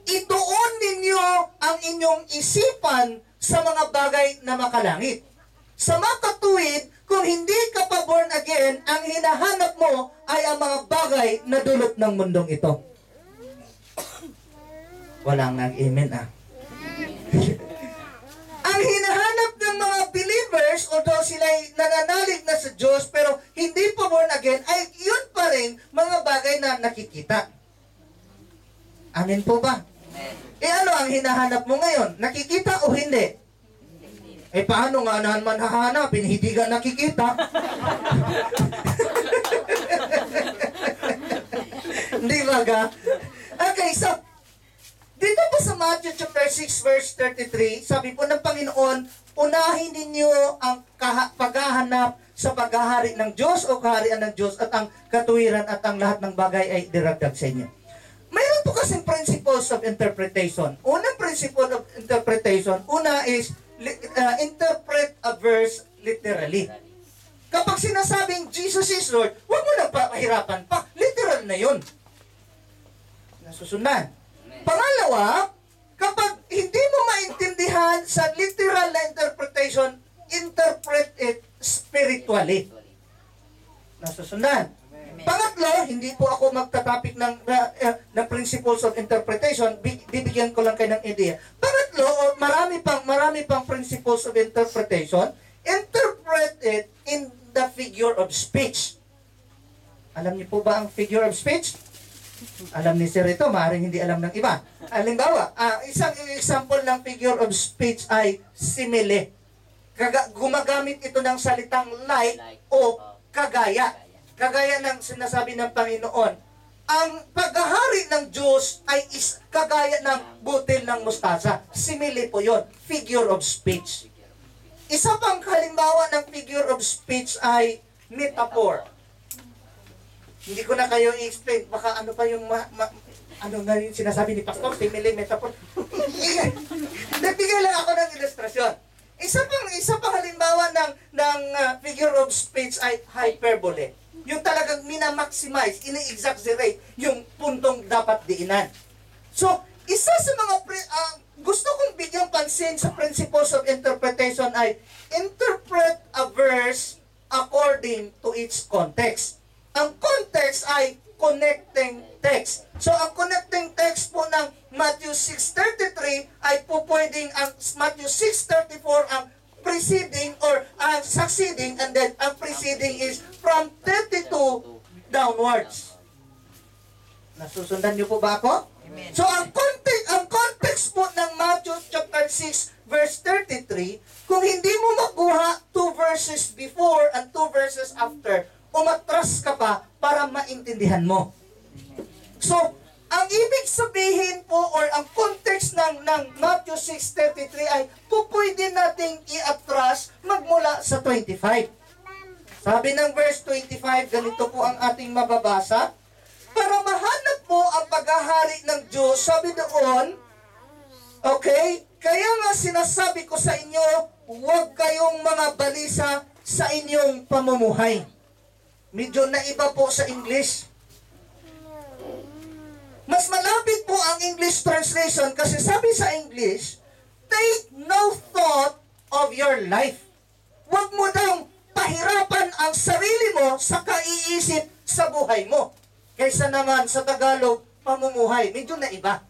Ituon ninyo ang inyong isipan sa mga bagay na makalangit. Sa makatuwid, kung hindi ka pa born again, ang hinahanap mo ay ang mga bagay na dulot ng mundong ito. Walang nag-amen Ang hinahanap ng mga believers, although sila'y nananalig na sa Diyos, pero hindi pa born again, ay yun pa rin mga bagay na nakikita. Amen po ba? Eh ano ang hinahanap mo ngayon? Nakikita o hindi? Eh paano nga naman hahanapin? Hindi ka nakikita. Hindi ba ga? Okay, so dito po sa Matthew chapter 6 verse 33, sabi po ng Panginoon, unahin ninyo ang paghahanap sa paghahari ng Diyos o kaharian ng Diyos at ang katuwiran at ang lahat ng bagay ay diragdag sa inyo. Mayroon po kasing principles of interpretation. Unang principle of interpretation, una is interpret a verse literally. Kapag sinasabing Jesus is Lord, huwag mo nang pahirapan pa. Literal na yun. Nasusundan. Pangalawa, kapag hindi mo maintindihan sa literal na interpretation, interpret it spiritually. Nasusundan. Pangatlo, hindi po ako magtatapik ng principles of interpretation, bibigyan ko lang kayo ng idea. Pangatlo, marami pang principles of interpretation, interpret it in the figure of speech. Alam niyo po ba ang figure of speech? Alam ni Sir ito, maaaring hindi alam ng iba. Halimbawa, isang example ng figure of speech ay simile. Gumagamit ito ng salitang like o kagaya. Kagaya ng sinasabi ng Panginoon. Ang paghahari ng Diyos ay kagaya ng butil ng mustasa. Simile po yun. Figure of speech. Isa pang halimbawa ng figure of speech ay metaphor. Hindi ko na kayo i-explain. Baka ano pa yung ano na yung sinasabi ni Pastor, simile, metaphor. Nagbigay lang ako ng ilustrasyon. Isa pang halimbawa ng figure of speech ay hyperbole. Yung talagang minamaximize, ini-exaggerate yung puntong dapat diinan. So, isa sa mga gusto kong bigyang pansin sa principles of interpretation ay interpret a verse according to its context. Ang context ay connecting text. So, ang connecting text po ng Matthew 6:33 ay po pwedeng ang Matthew 6:34 ang preceding or ang succeeding, and then ang preceding is from 32 downwards. Nasusundan niyo po ba ako? Amen. So, ang context po ng Matthew chapter 6 verse 33, kung hindi mo makuha 2 verses before and 2 verses after, umatras ka pa para maintindihan mo. So, ang ibig sabihin po or ang context ng Matthew 6:33 ay pupwede nating i-atras magmula sa 25. Sabi ng verse 25, ganito po ang ating mababasa. Para mahanap mo ang paghahari ng Diyos, sabi doon, okay, kaya nga sinasabi ko sa inyo, huwag kayong mga balisa sa inyong pamumuhay. Medyo naiba po sa English. Mas malapit po ang English translation kasi sabi sa English, take no thought of your life. Huwag mo daw pahirapan ang sarili mo sa kaiisip sa buhay mo. Kaysa naman sa Tagalog, pamumuhay. Medyo naiba.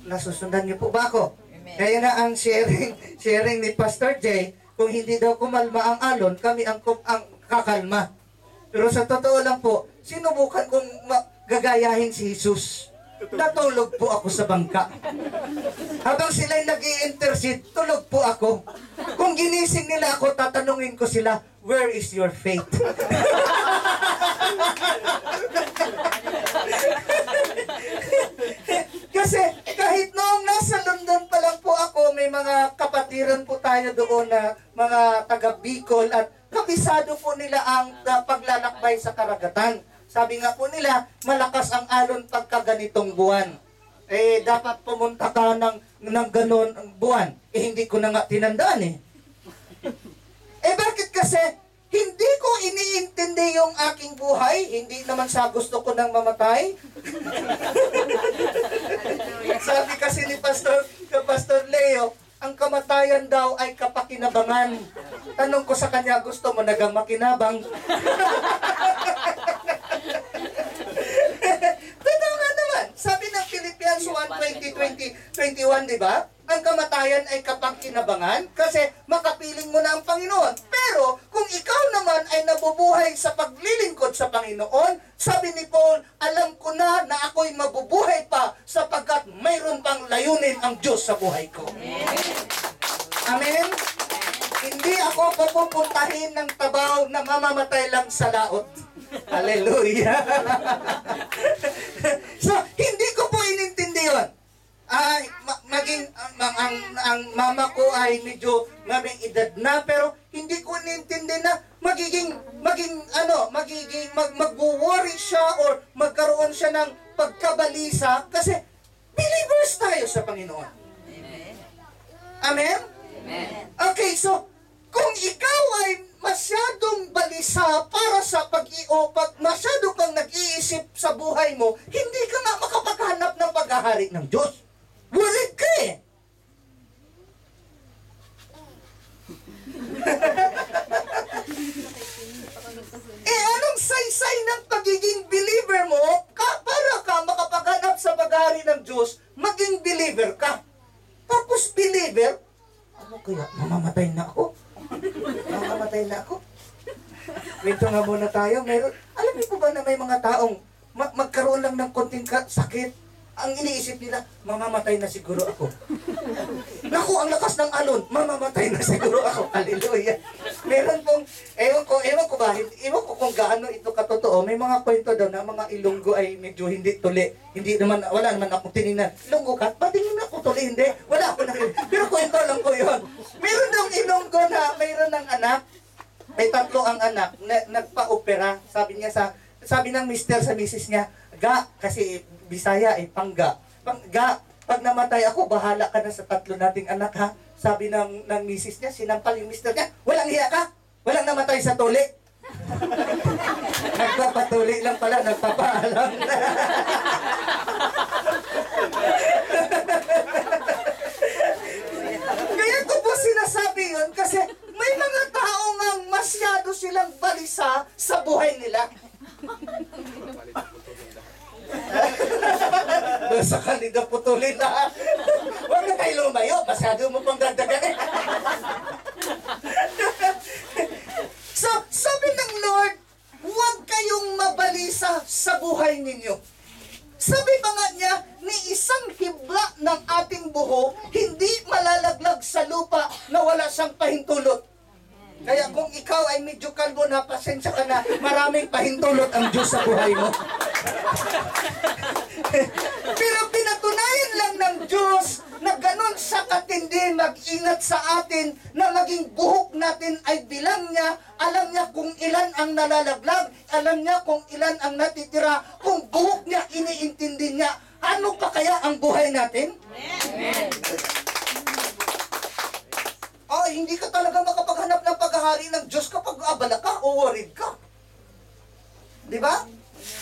Nasusundan niyo po ba ako? Kaya nga ang sharing ni Pastor Jay, kung hindi daw kumalma ang alon, kami ang kakalma. Pero sa totoo lang po, sinubukan kong gagayahin si Jesus. Natulog po ako sa bangka. Habang sila'y nag-i-intercede, tulog po ako. Kung ginising nila ako, tatanungin ko sila, where is your faith? Kasi kahit noong nasa London pa lang po ako, may mga kapatiran po tayo doon na mga taga Bicol at kabisado po nila ang paglalakbay sa karagatan. Sabi nga po nila, malakas ang alon pagka ganitong buwan. Eh, dapat pumunta ka ng ganon buwan. Eh, hindi ko na nga tinandaan eh. Eh, bakit kasi hindi ko iniintindi yung aking buhay? Hindi naman sa gusto ko nang mamatay. Sabi kasi ni Pastor Leo, ang kamatayan daw ay kapakinabangan. Tanong ko sa kanya, gusto mo nagang makinabang? Totoo nga naman. Sabi ng Philippians 1:20-21, di ba? Ang kamatayan ay kapakinabangan kasi makapiling mo na ang Panginoon. Pero kung ikaw naman ay nabubuhay sa paglilingkod sa Panginoon, sabi ni Paul, alam ko na ako'y mabubuhay pa sapagkat mayroon pang layunin ang Diyos sa buhay ko. Amen? Hindi ako papupuntahin ng tabaw na mamamatay lang sa laot. Hallelujah! So, hindi ko po inintindi yun. Ang mama ko ay medyo may edad na, pero hindi ko inintindi na mag-worry siya or magkaroon siya ng pagkabalisa kasi believers tayo sa Panginoon. Amen? Okay, so kung ikaw ay masyadong balisa para sa masyado kang nag-iisip sa buhay mo, hindi ka nga makapaghanap ng paghahari ng Diyos. Walig ka eh. Anong saysay ng pagiging believer mo para ka makapaghanap sa paghahari ng Diyos, maging believer ka. Tapos believer, ano kaya, mamamatay na ako? Mamamatay na ako? Wento nga muna tayo. Alam niyo po ba na may mga taong magkaroon lang ng konting sakit, ang iniisip nila, mamamatay na siguro ako. Naku, ang lakas ng alon, mamamatay na siguro ako. Hallelujah. Meron pong, ewan ko kung gaano ito katotoo. May mga kwento daw na mga Ilonggo ay medyo hindi tuli. Wala naman akong tinignan. Ilonggo ka? Patingin ako tuli, hindi. Wala ako nakita. Pero kwento lang ko yun. Meron daw Ilonggo na mayroon ng anak. May 3 ang anak. Nagpa-opera. Sabi ng mister sa misis niya, ga, kasi Bisaya pangga. Pag namatay ako, bahala ka na sa 3 nating anak ha. Sabi ng misis niya, sinampal yung mister niya, walang hiya ka? Walang namatay sa tuli? Nagpapatuli lang pala, nagpapaalam. Kaya ko po sinasabi yun kasi may mga tao nga masyado silang balisa sa buhay nila. Sa kanila putulin na. Huwag na kayo lumayo, masyado mo pang dagdagan. So, sabi ng Lord, huwag kayong mabalisa sa buhay ninyo. Sabi pa nga niya, ni isang hibla ng ating buho, hindi malalaglag sa lupa na wala siyang pahintulot. Kaya kung ikaw ay medyo kalbo na, pasensya ka na, maraming pahintulot ang Diyos sa buhay mo. Pero pinatunayan lang ng Diyos na ganun sa katindi mag-ingat sa atin na maging buhok natin ay bilang niya, alam niya kung ilan ang nalalaglag, alam niya kung ilan ang natitira, kung buhok niya iniintindi niya, ano pa kaya ang buhay natin? Amen. Oh, hindi ka talaga makapaghanap ng paghahari ng Diyos kapag abala ka o worried ka. Di ba?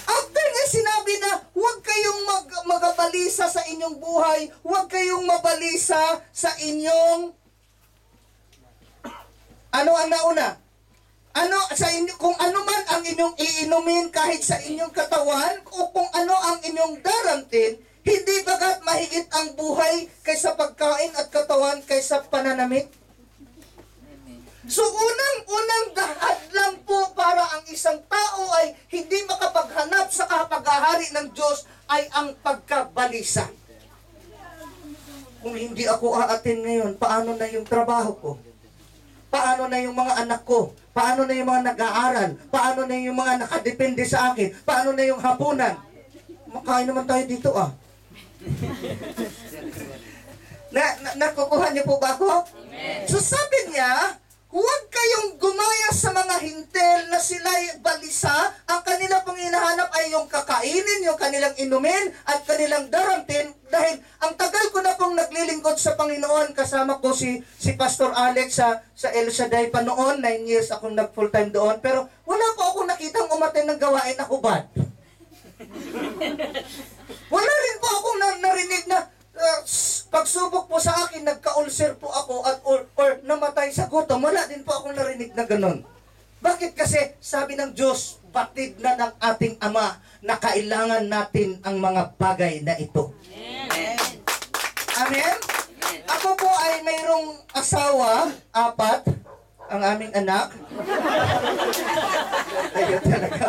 After niya sinabi na huwag kayong magabalisa sa inyong buhay, huwag kayong mabalisa sa inyong ano ang nauna? Ano sa inyo, kung ano man ang inyong iinumin kahit sa inyong katawan o kung ano ang inyong daramtin, hindi bagat mahigit ang buhay kaysa pagkain at katawan kaysa pananamit? So unang-unang dahad lang po para ang isang tao ay hindi makapaghanap sa kapaghahari ng Diyos ay ang pagkabalisa. Kung hindi ako aatin ngayon, paano na yung trabaho ko? Paano na yung mga anak ko? Paano na yung mga nag-aaral? Paano na yung mga nakadepende sa akin? Paano na yung hapunan? Makain naman tayo dito Nakukuha niyo po ba ako? Amen. So sabi niya, huwag kayong gumaya sa mga hintel na sila'y balisa. Ang kanila pong hinahanap ay yung kakainin, yung kanilang inumin, at kanilang daramtin. Dahil ang tagal ko na pong naglilingkod sa Panginoon, kasama ko si Pastor Alex sa El Shaddai pa noon. 9 years akong nag-full time doon. Pero wala po akong nakitang umaten ng gawain na hubad. Wala rin po akong narinig na pagsubok po sa akin, nagka-ulcer po ako at or namatay sa gutom. Wala din po akong narinig na ganun. Bakit? Kasi sabi ng Diyos, batid na ng ating Ama na kailangan natin ang mga bagay na ito. Amen. Amen? Ako po ay mayroong asawa, 4, ang aming anak. Ayun talaga.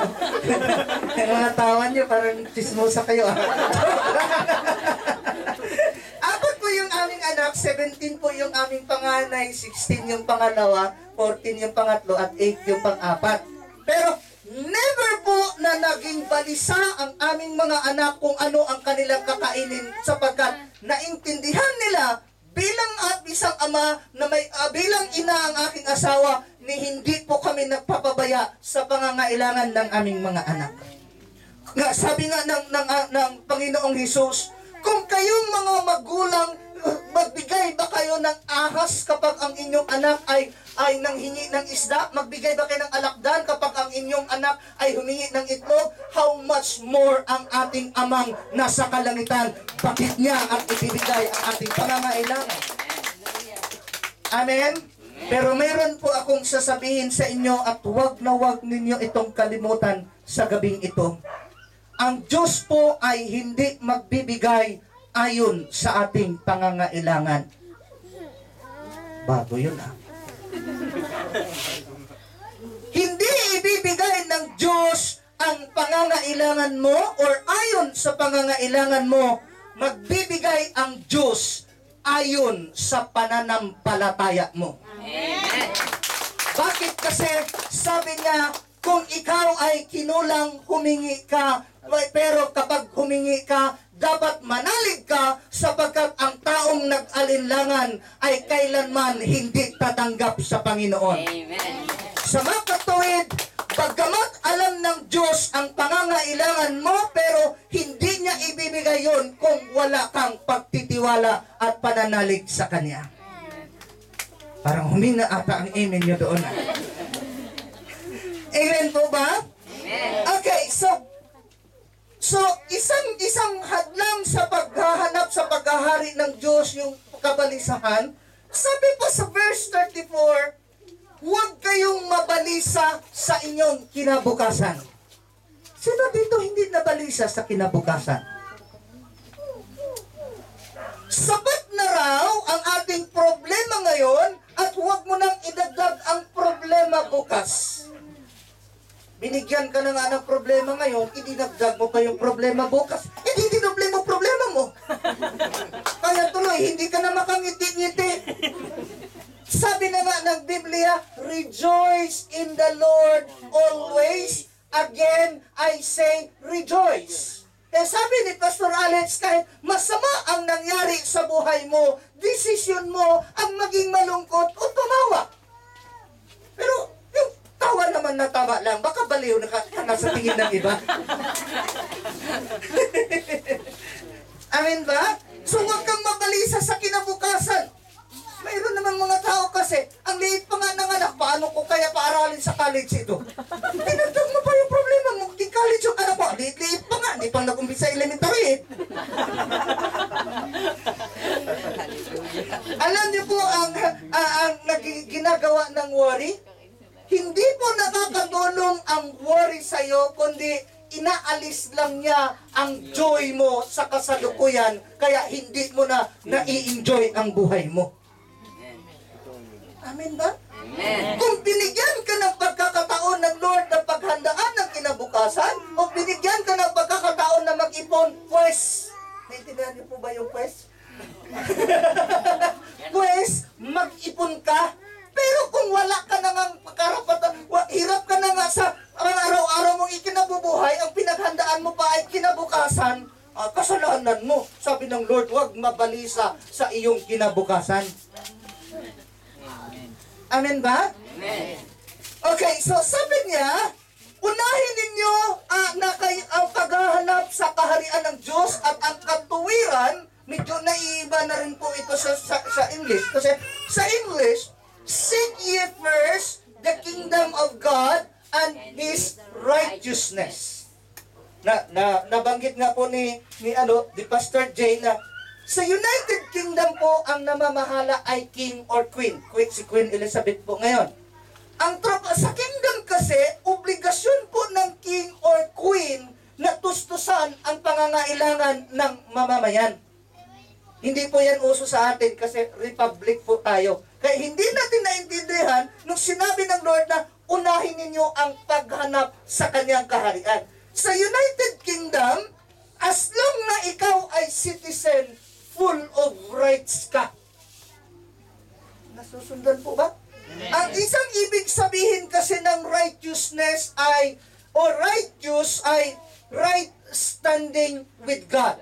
Yung mga tawa niyo, parang chismosa kayo. Yung aming anak, 17 po yung aming panganay, 16 yung pangalawa, 14 yung pangatlo, at 8 yung pang-apat. Pero never po na naging balisa ang aming mga anak kung ano ang kanilang kakainin sapagkat naintindihan nila bilang isang ama na may bilang ina ang aking asawa ni hindi po kami nagpapabaya sa pangangailangan ng aming mga anak. Sabi nga ng Panginoong Hesus, kung kayong mga magulang, magbigay ba kayo ng ahas kapag ang inyong anak ay nanghingi ng isda? Magbigay ba kayo ng alakdan kapag ang inyong anak ay humingi ng itlog? How much more ang ating amang nasa kalangitan? Bakit niya ang ibibigay ang ating pangangailangan? Amen? Pero meron po akong sasabihin sa inyo at huwag na huwag ninyo itong kalimutan sa gabing ito. Ang Diyos po ay hindi magbibigay ayon sa ating pangangailangan. Bago yun Hindi ibibigay ng Diyos ang pangangailangan mo or ayon sa pangangailangan mo, magbibigay ang Diyos ayon sa pananampalataya mo. Amen. Bakit? Kasi sabi niya, kung ikaw ay kinulang, humingi ka, pero kapag humingi ka, dapat manalig ka sapagkat ang taong nag-alinlangan ay kailanman hindi tatanggap sa Panginoon. Amen. Sa mga katuwid, bagamat alam ng Diyos ang pangangailangan mo, pero hindi niya ibibigay yon kung wala kang pagtitiwala at pananalig sa Kanya. Parang humina ata ang amen nyo doon. Amen po ba? Okay, so isang hadlang sa paghahanap sa paghahari ng Diyos yung kabalisahan. Sabi pa sa verse 34, huwag kayong mabalisa sa inyong kinabukasan. Sino dito hindi nabalisa sa kinabukasan? Sapat na raw ang ating problema ngayon at huwag mo nang idagdag ang problema bukas. Binigyan ka na nga ng problema ngayon, idinagdag mo pa yung problema bukas. Hindi dinoble mo problema mo. Kaya tuloy, hindi ka na makangiti-ngiti. Sabi na nga ng Biblia, rejoice in the Lord always. Again, I say rejoice. Eh sabi ni Pastor Alex, kahit masama ang nangyari sa buhay mo, desisyon mo ang maging malungkot o tumawa. Pero yung tawa naman na tama lang, baka baliw na ka sa tingin ng iba. Amen ba? So huwag kang mabalisa sa kinabukasan. Mayroon naman mga tao kasi, ang liit pa nga ng anak, paano ko kaya paaralin sa college ito? Tinagdag mo pa yung problema mo, di college yung anak mo, liit pa nga, di pa nag-umpisa elementary eh. Alam niyo po ang ginagawa ng worry? Hindi po nakakatulong ang worry sa'yo, kundi inaalis lang niya ang joy mo sa kasalukuyan, kaya hindi mo na nai-enjoy ang buhay mo. Amen ba? Amen. Kung binigyan ka ng pagkakataon ng Lord na paghandaan ng kinabukasan, o binigyan ka ng pagkakataon na mag-ipon, pues, naintindihan niyo po ba yung pues? Pues, mag-ipon ka. Pero kung wala ka na ng karapatan, hirap ka na nga sa araw-araw mong ikinabubuhay, ang pinaghandaan mo pa ay kinabukasan, kasalanan mo. Sabi ng Lord, huwag mabalisa sa iyong kinabukasan. Amen ba? Amen. Okay, so sabi niya, unahin ninyo ang paghahanap sa kaharian ng Diyos at ang katuwiran. Medyo naiiba na rin po ito sa English. Kasi sa English, seek ye first the kingdom of God and His righteousness. Nabanggit nga po ni Pastor Jay na sa United Kingdom po, ang namamahala ay king or queen. Si Queen Elizabeth po ngayon. Sa kingdom kasi, obligasyon po ng king or queen na tustusan ang pangangailangan ng mamamayan. Hindi po yan uso sa atin kasi republic po tayo. Kaya hindi natin naintindihan nung sinabi ng Lord na unahin ninyo ang paghanap sa kanyang kaharian. Sa United Kingdom, as long na ikaw ay citizen, full of rights ka. Nasusundan po ba? Ang isang ibig sabihin kasi ng righteousness ay, o righteous ay right standing with God.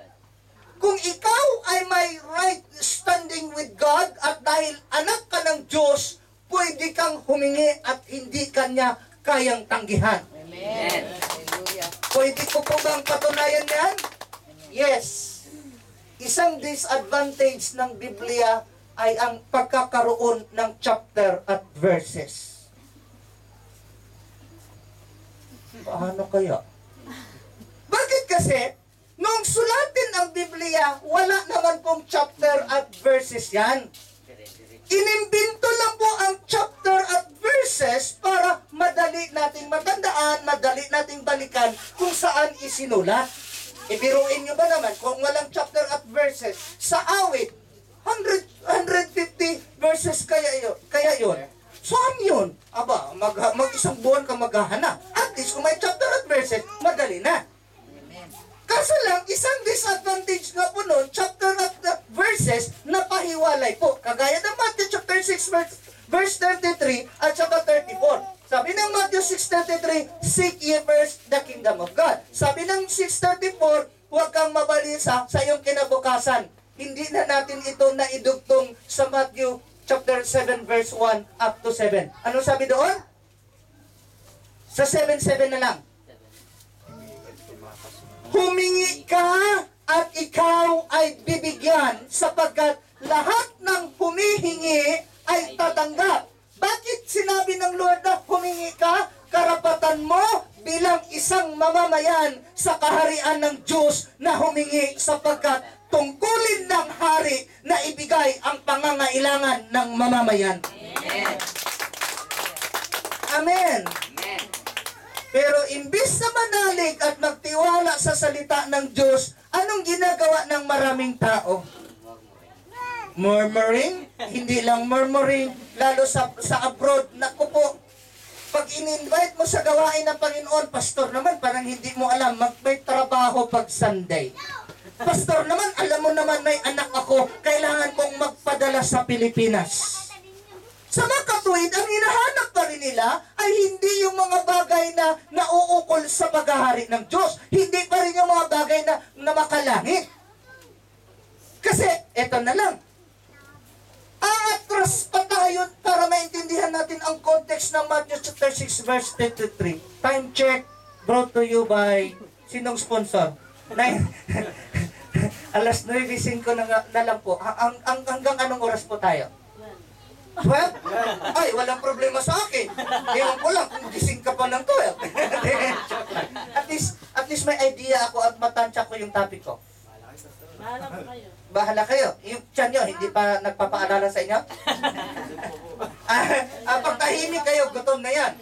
Kung ikaw ay may right standing with God at dahil anak ka ng Diyos, pwede kang humingi at hindi kanya kayang tanggihan. Amen. Pwede ko po bang patunayan yan? Yes. Isang disadvantage ng Biblia ay ang pagkakaroon ng chapter at verses. Paano kaya? Bakit kasi, nung sulatin ang Biblia, wala naman pong chapter at verses yan. Inimbento lang po ang chapter at verses para madali nating matandaan, madali nating balikan kung saan isinulat. Ibiruin nyo ba naman kung walang chapter at verses sa awit, 150 verses kaya yun? Saan yun? Aba, mag-isang buwan ka maghahanap. At least kung may chapter at verses, madali na. Kaso lang, isang disadvantage nga po nun, chapter at verses, napahiwalay po. Kagaya ng Matthew chapter 6 verse 33 at saka 34. Sabi ng Matthew 6:33, seek ye first the kingdom of God. Sabi ng 6:34, huwag kang mabalisa sa iyong kinabukasan. Hindi na natin ito naidugtong sa Matthew chapter 7 verse 1 up to 7. Ano sabi doon? Sa 7:7 na lang. Humingi ka at ikaw ay bibigyan sapagkat lahat ng humihingi ay tatanggap. Bakit sinabi ng Lord na humingi ka? Karapatan mo bilang isang mamamayan sa kaharian ng Diyos na humingi sapagkat tungkulin ng hari na ibigay ang pangangailangan ng mamamayan. Amen. Pero imbis na manalig at magtiwala sa salita ng Diyos, anong ginagawa ng maraming tao? Murmuring? Hindi lang murmuring, lalo sa abroad. Naku po, pag in-invite mo sa gawain ng Panginoon, pastor naman, parang hindi mo alam, may trabaho pag Sunday. Pastor naman, alam mo naman may anak ako, kailangan kong magpadala sa Pilipinas. Sa mga katuwid, ang hinahanap pa rin nila ay hindi yung mga bagay na nauukol sa paghahari ng Diyos. Hindi pa rin yung mga bagay na makalangit. Kasi, eto na lang. Aatras pa tayo para maintindihan natin ang context ng Matthew chapter 6 verse 33. Time check, brought to you by sinong sponsor? Alas 9:05 na lang po. Hanggang anong oras po tayo? 12? Ay, walang problema sa akin. Ewan ko lang kung gising ka pa ng 12. at least may idea ako at matansya ko yung topic ko. Bahala kayo. Yung tiyan nyo, hindi pa nagpapaalala sa inyo? Pag tahimik kayo, gutom na yan.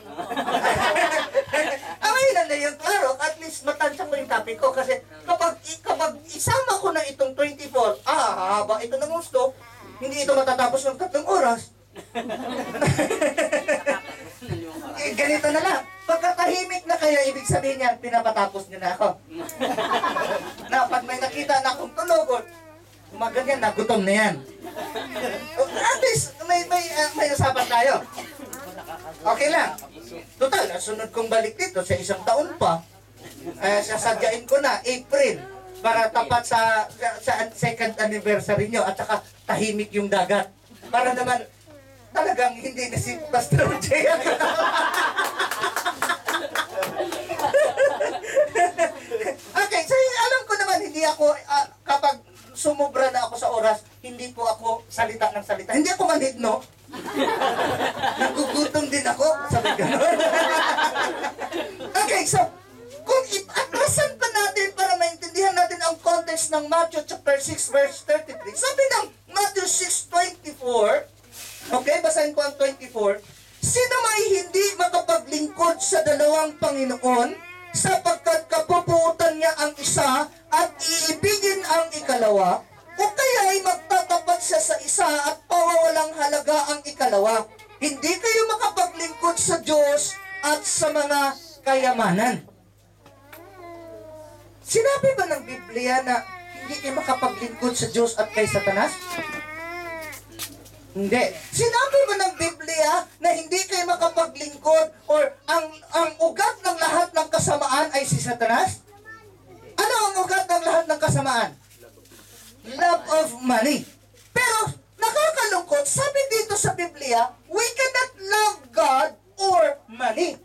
Ngayon na yung klaro, at least matansya ko yung topic ko. Kasi kapag isama ko na itong 24, haba ito ng gusto, hindi ito matatapos ng 3 oras. Ganito na lang. Pagkatahimik na kayo, ibig sabihin niyan, pinapatapos niyo na ako. Na pag may nakita na akong tulog, gumaganyan na, gutom na yan. At least, may usapan tayo. Okay lang. Total, sunod kong balik dito sa 1 taon pa. Sasadyain ko na, April, para tapat sa second anniversary nyo at saka tahimik yung dagat. Para naman, talagang hindi na si Pastor Jay. Okay, so alam ko naman, hindi ako, kapag sumubra na ako sa oras, hindi po ako salita ng salita. Hindi ako manhidno. Nagugutom din ako. Sabi gano'n. Okay, so, kung atrasan pa natin para maintindihan natin ang context ng Matthew chapter 6 verse 33, sabi ng Matthew 6:24, okay, basahin ko ang 24. Sino may hindi makapaglingkod sa dalawang Panginoon sapagkat kapuputan niya ang isa at iibigin ang ikalawa, o kaya ay magtatapat siya sa isa at pawawalang halaga ang ikalawa. Hindi kayo makapaglingkod sa Diyos at sa mga kayamanan. Sinabi ba ng Biblia na hindi kayo makapaglingkod sa Diyos at kay Satanas? Hindi. Sinabi ba ng Biblia na hindi kayo makapaglingkod or ang ugat ng lahat ng kasamaan ay si Satanas? Ano ang ugat ng lahat ng kasamaan? Love of money. Pero nakakalungkot, sabi dito sa Biblia, we cannot love God or money.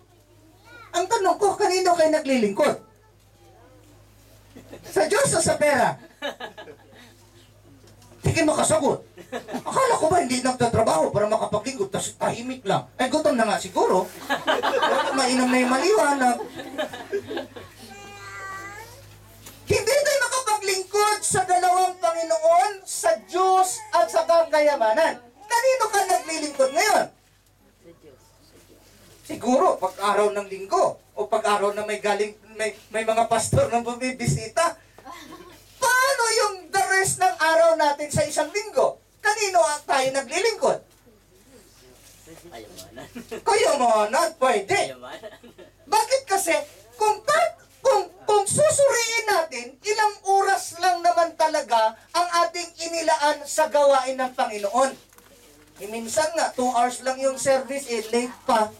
Ang tanong ko, kanino kayo naglilingkod? Sa Diyos o sa pera? Hindi makasagot. Akala ko ba hindi nagtatrabaho para makapaglingkod, tapos tahimik lang. Ay, gutom na nga siguro. Mainom na yung maliwanag. Hindi tayo makapaglingkod sa dalawang Panginoon, sa Diyos at sa kayamanan. Kanino ka naglilingkod ngayon? Siguro, pag-araw ng linggo, o pag-araw na may mga pastor na bumibisita. Paano yung the rest ng araw natin sa isang linggo? Kanino tayo naglilingkod? Kayamanan, pwede. Bakit kasi, kung susuriin natin, ilang oras lang naman talaga ang ating inilaan sa gawain ng Panginoon. Minsan nga, 2 hours lang yung service, late pa.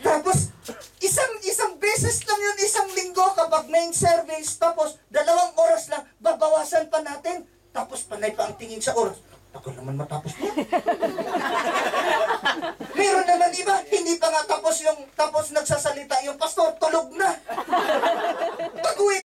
Tapos, isang beses lang yun, isang linggo kapag main service, tapos 2 oras lang, babawasan pa natin. Tapos panay pa ang tingin sa oras. Tagal naman matapos na. Meron naman iba, hindi pa nga tapos nagsasalita yung pastor, tulog na. Pag-uwi